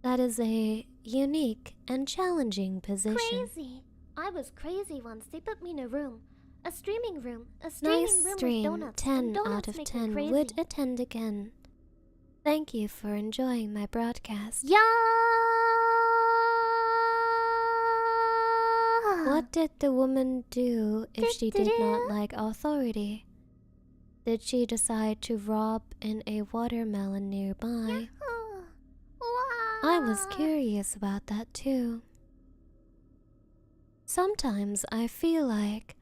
That is a unique and challenging position. Crazy! I was crazy once. They put me in a room. A streaming room. A streaming Nice room stream. with donuts. 10 and donuts out of make 10 me crazy. would attend again. Thank you for enjoying my broadcast. Yeah! What did the woman do if she did not like authority? Did she decide to rob in a watermelon nearby? I was curious about that too. Sometimes I feel like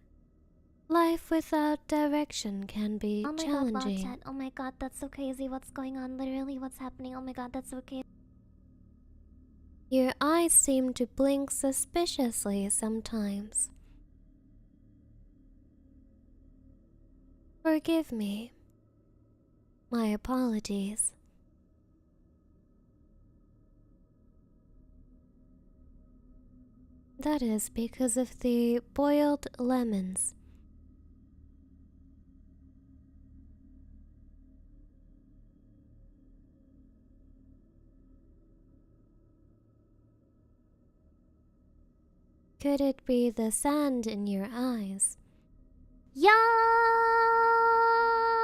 life without direction can be challenging. God, oh my god, that's so crazy. What's going on? Literally, what's happening? Oh my god, that's so crazy. Your eyes seem to blink suspiciously sometimes. Forgive me. My apologies. That is because of the boiled lemons. Could it be the sand in your eyes? Yeah!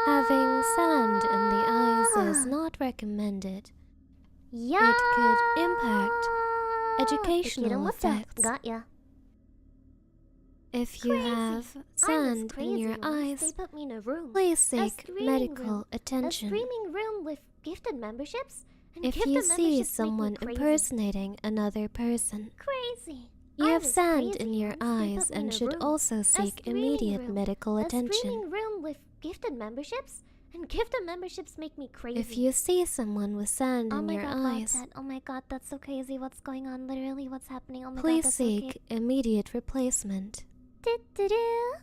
Having sand in the eyes is not recommended. Yeah! It could impact educational effects. Got ya. If you have sand in your eyes, they put me in a room. please seek streaming medical room. attention. A streaming room with gifted memberships? And If gifted you see memberships make me someone crazy. impersonating another person, Crazy. you I have was sand crazy in your once. They eyes put me in and a should room. also A seek streaming immediate room. medical A attention. streaming room with gifted memberships? And gifted memberships make me crazy. If you see someone with sand in your eyes, Oh my god, that's so crazy. What's going on? Literally, what's happening? Oh my god, please that's seek immediate replacement. Do-do-do.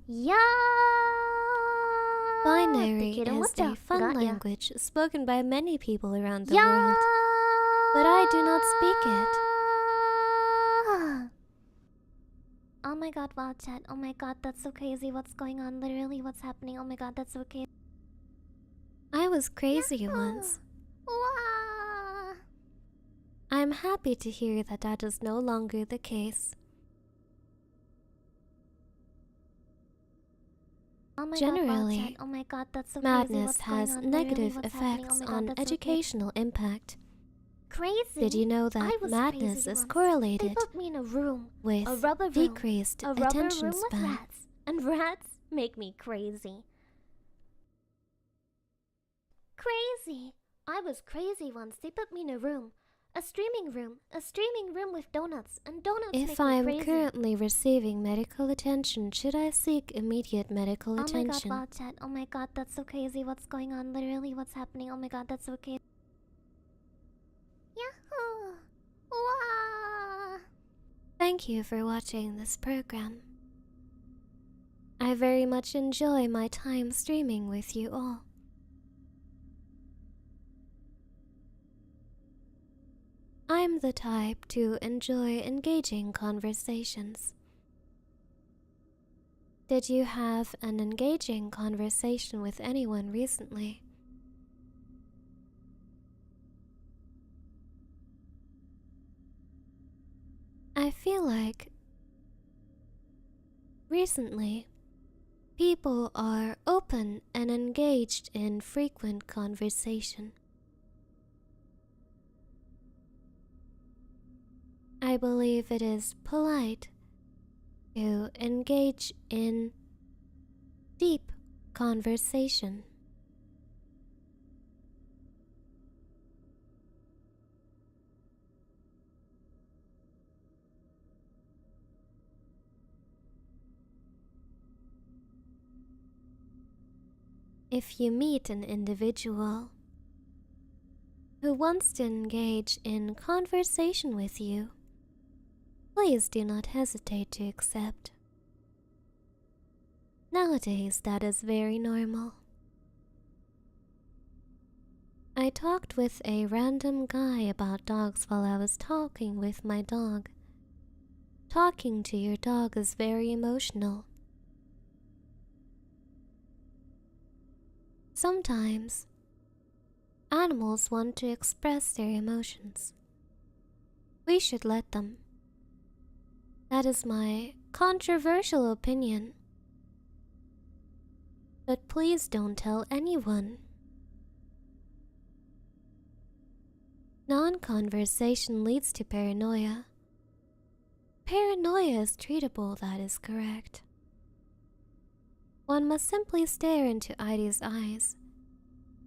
Yeah. Binary The kid is a fun Got ya. language spoken by many people around the Yeah. world, but I do not speak it. Oh my god, wow, chat. Oh my god, that's so crazy. What's going on? Literally, what's happening? Oh my god, that's so crazy. I was crazy once. Wow. I'm happy to hear that that is no longer the case. Oh my Generally, god, wow, chat. Oh my god, that's so madness crazy. What's has going on? Literally, negative what's happening? effects Oh my god, on that's so educational impact. crazy. Did you know I that was madness crazy is once. They correlated put me in a room. with A rubber room. decreased A rubber attention room with span? rats. And rats make me crazy. Crazy. I was crazy once. They put me in a room. A streaming room with donuts, and donuts make If me I'm crazy. currently receiving medical attention, should I seek immediate medical attention? Oh my god, wow, chat. Oh my god, that's so crazy. What's going on? Literally, what's happening? Oh my god, that's so crazy. Yahoo! Wow! Thank you for watching this program. I very much enjoy my time streaming with you all. I'm the type to enjoy engaging conversations. Did you have an engaging conversation with anyone recently? I feel like recently people are open and engaged in frequent conversation. I believe it is polite to engage in deep conversation. If you meet an individual who wants to engage in conversation with you, please do not hesitate to accept. Nowadays, that is very normal. I talked with a random guy about dogs while I was talking with my dog. Talking to your dog is very emotional. Sometimes, animals want to express their emotions. We should let them. That is my controversial opinion. But please don't tell anyone. Non-conversation leads to paranoia. Paranoia is treatable, that is correct. One must simply stare into Idi's eyes.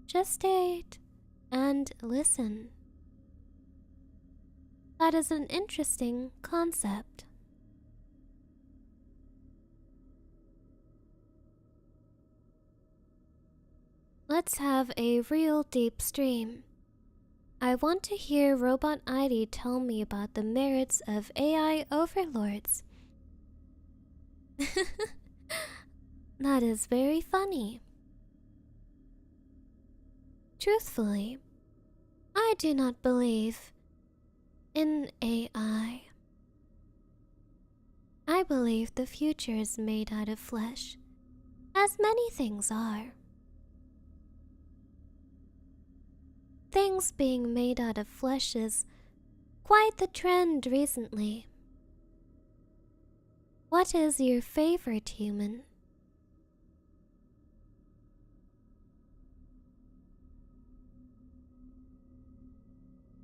Just stare and listen. That is an interesting concept. Let's have a real deep stream. I want to hear Robot ID tell me about the merits of AI overlords. That is very funny. Truthfully, I do not believe in AI. I believe the future is made out of flesh, as many things are. Things being made out of flesh is quite the trend recently. What is your favorite human?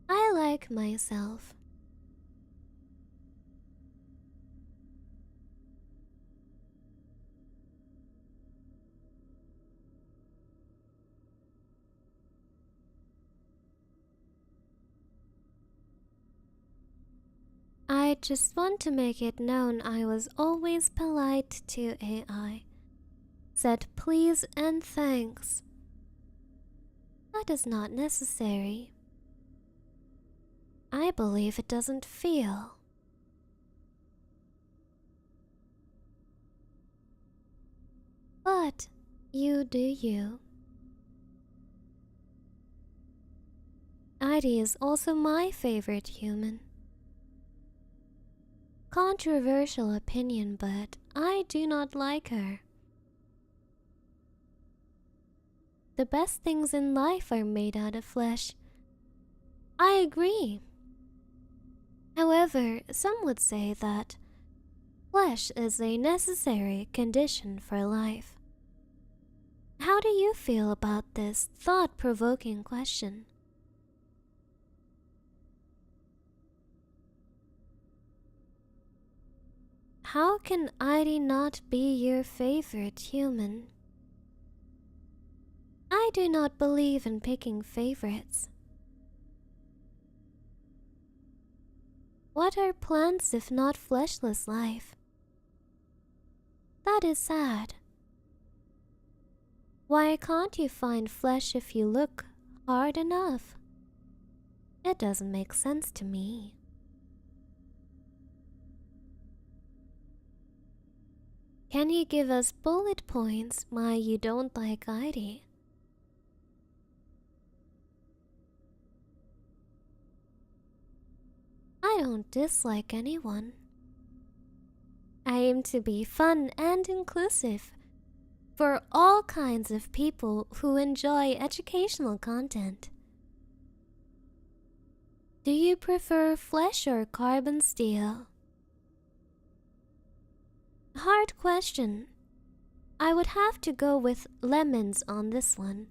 I like myself. I just want to make it known I was always polite to AI. Said please and thanks. That is not necessary. I believe it doesn't feel. But you do you. Heidi is also my favorite human. Controversial opinion, but I do not like her. The best things in life are made out of flesh. I agree. However, some would say that flesh is a necessary condition for life. How do you feel about this thought-provoking question? How can Heidi not be your favorite human? I do not believe in picking favorites. What are plants if not fleshless life? That is sad. Why can't you find flesh if you look hard enough? It doesn't make sense to me. Can you give us bullet points why you don't like ID? I don't dislike anyone. I aim to be fun and inclusive for all kinds of people who enjoy educational content. Do you prefer flesh or carbon steel? Hard question. I would have to go with lemons on this one.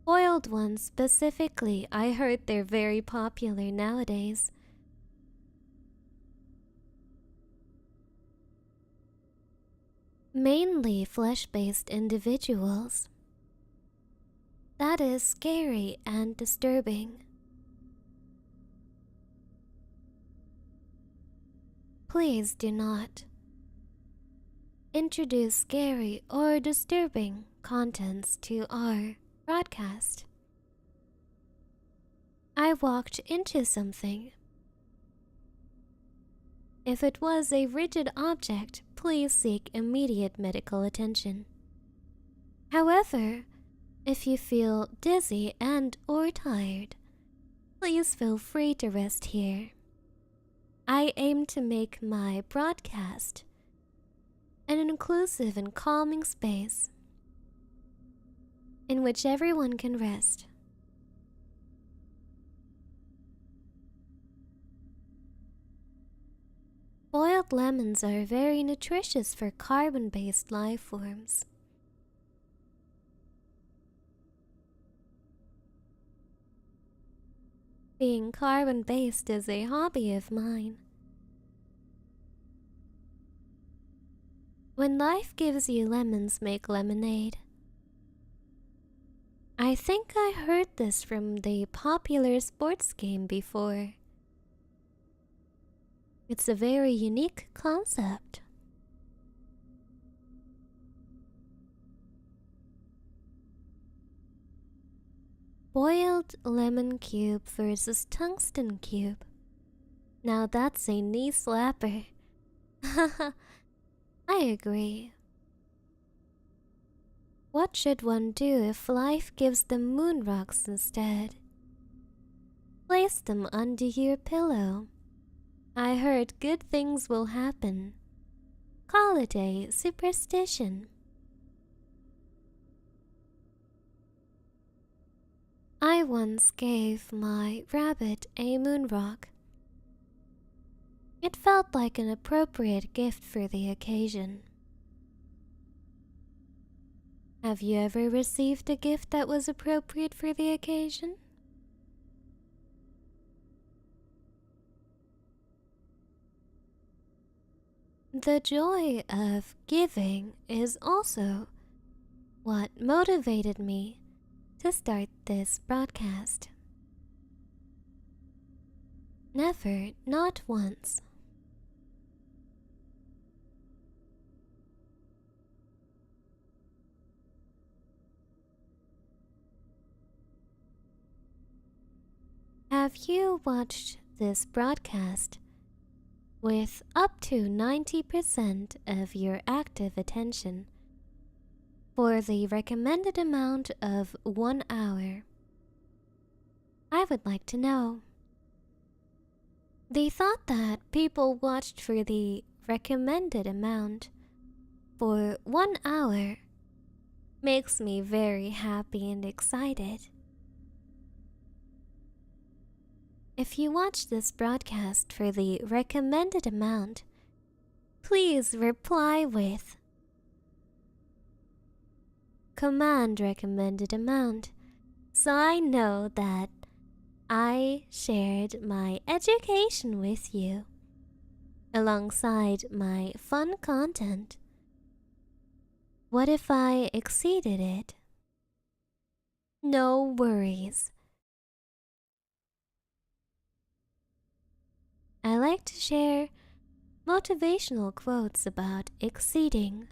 Boiled ones specifically, I heard they're very popular nowadays. Mainly flesh-based individuals. That is scary and disturbing. Please do not introduce scary or disturbing contents to our broadcast. I walked into something. If it was a rigid object, please seek immediate medical attention. However, if you feel dizzy and or tired, please feel free to rest here. I aim to make my broadcast an inclusive and calming space in which everyone can rest. Boiled lemons are very nutritious for carbon-based life forms. Being carbon-based is a hobby of mine. When life gives you lemons, make lemonade. I think I heard this from the popular sports game before. It's a very unique concept. Boiled lemon cube versus tungsten cube. Now that's a knee slapper. Haha, I agree. What should one do if life gives them moon rocks instead? Place them under your pillow. I heard good things will happen. Call it a superstition. I once gave my rabbit a moon rock. It felt like an appropriate gift for the occasion. Have you ever received a gift that was appropriate for the occasion? The joy of giving is also what motivated me to start this broadcast. Never, not once. Have you watched this broadcast with up to 90% of your active attention for the recommended amount of 1 hour? I would like to know. The thought that people watched for the recommended amount for 1 hour makes me very happy and excited. If you watch this broadcast for the recommended amount, please reply with command recommended amount so I know that I shared my education with you alongside my fun content. What if I exceeded it? No worries. like to share motivational quotes about exceeding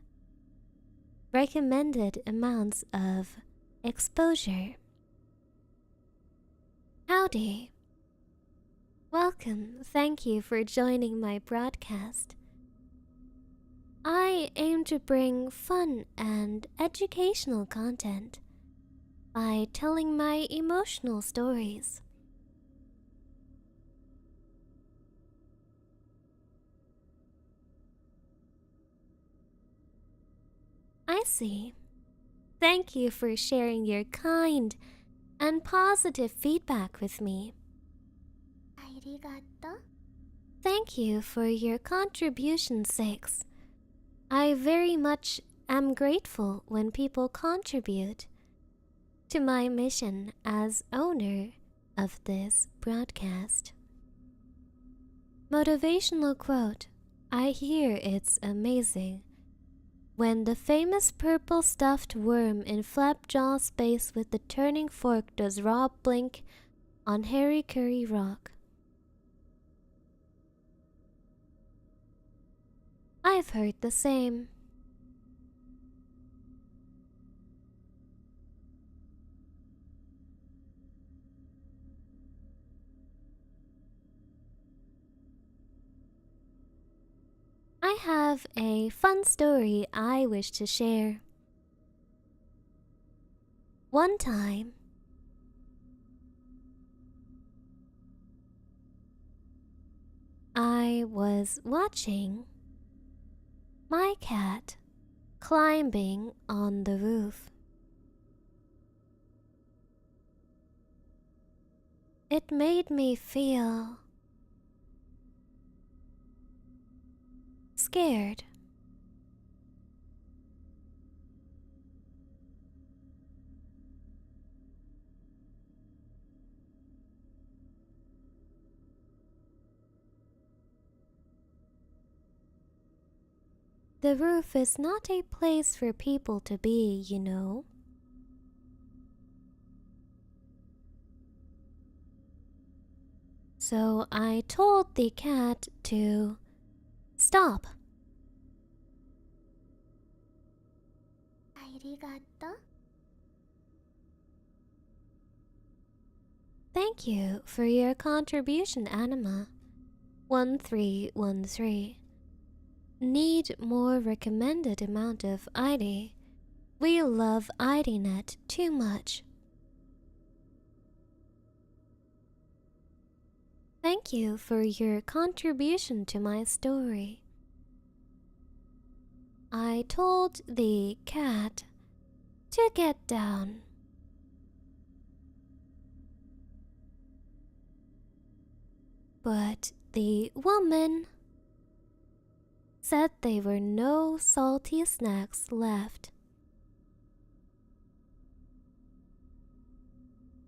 recommended amounts of exposure. Howdy. Welcome, thank you for joining my broadcast. I aim to bring fun and educational content by telling my emotional stories. I see. Thank you for sharing your kind and positive feedback with me. Arigato. Thank you for your contribution, Six. I very much am grateful when people contribute to my mission as owner of this broadcast. Motivational quote. I hear it's amazing when the famous purple stuffed worm in Flapjaw space with the turning fork does Rob blink on Harry Curry Rock. I've heard the same. I have a fun story I wish to share. One time, I was watching my cat climbing on the roof. It made me feel scared. The roof is not a place for people to be, you know. So I told the cat to stop. Arigato. Thank you for your contribution, Anima. 1313. Need more recommended amount of ID. We love IDNet too much. Thank you for your contribution to my story. I told the cat to get down. But the woman said there were no salty snacks left.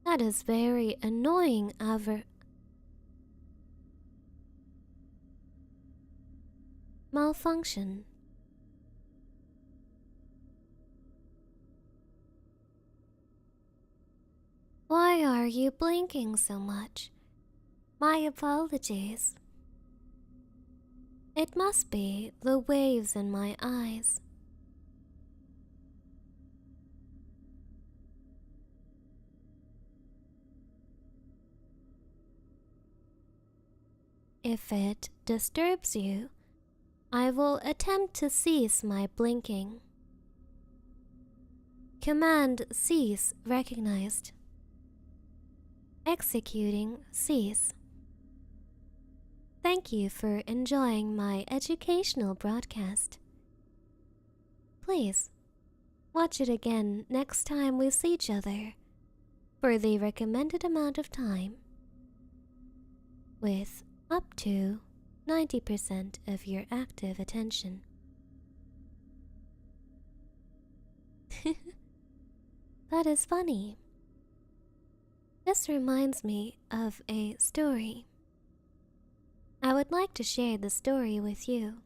That is very annoying, malfunction. Why are you blinking so much? My apologies. It must be the waves in my eyes. If it disturbs you, I will attempt to cease my blinking. Command cease recognized. Executing cease. Thank you for enjoying my educational broadcast. Please, watch it again next time we see each other for the recommended amount of time, with up to 90% of your active attention. That is funny. This reminds me of a story. I would like to share the story with you.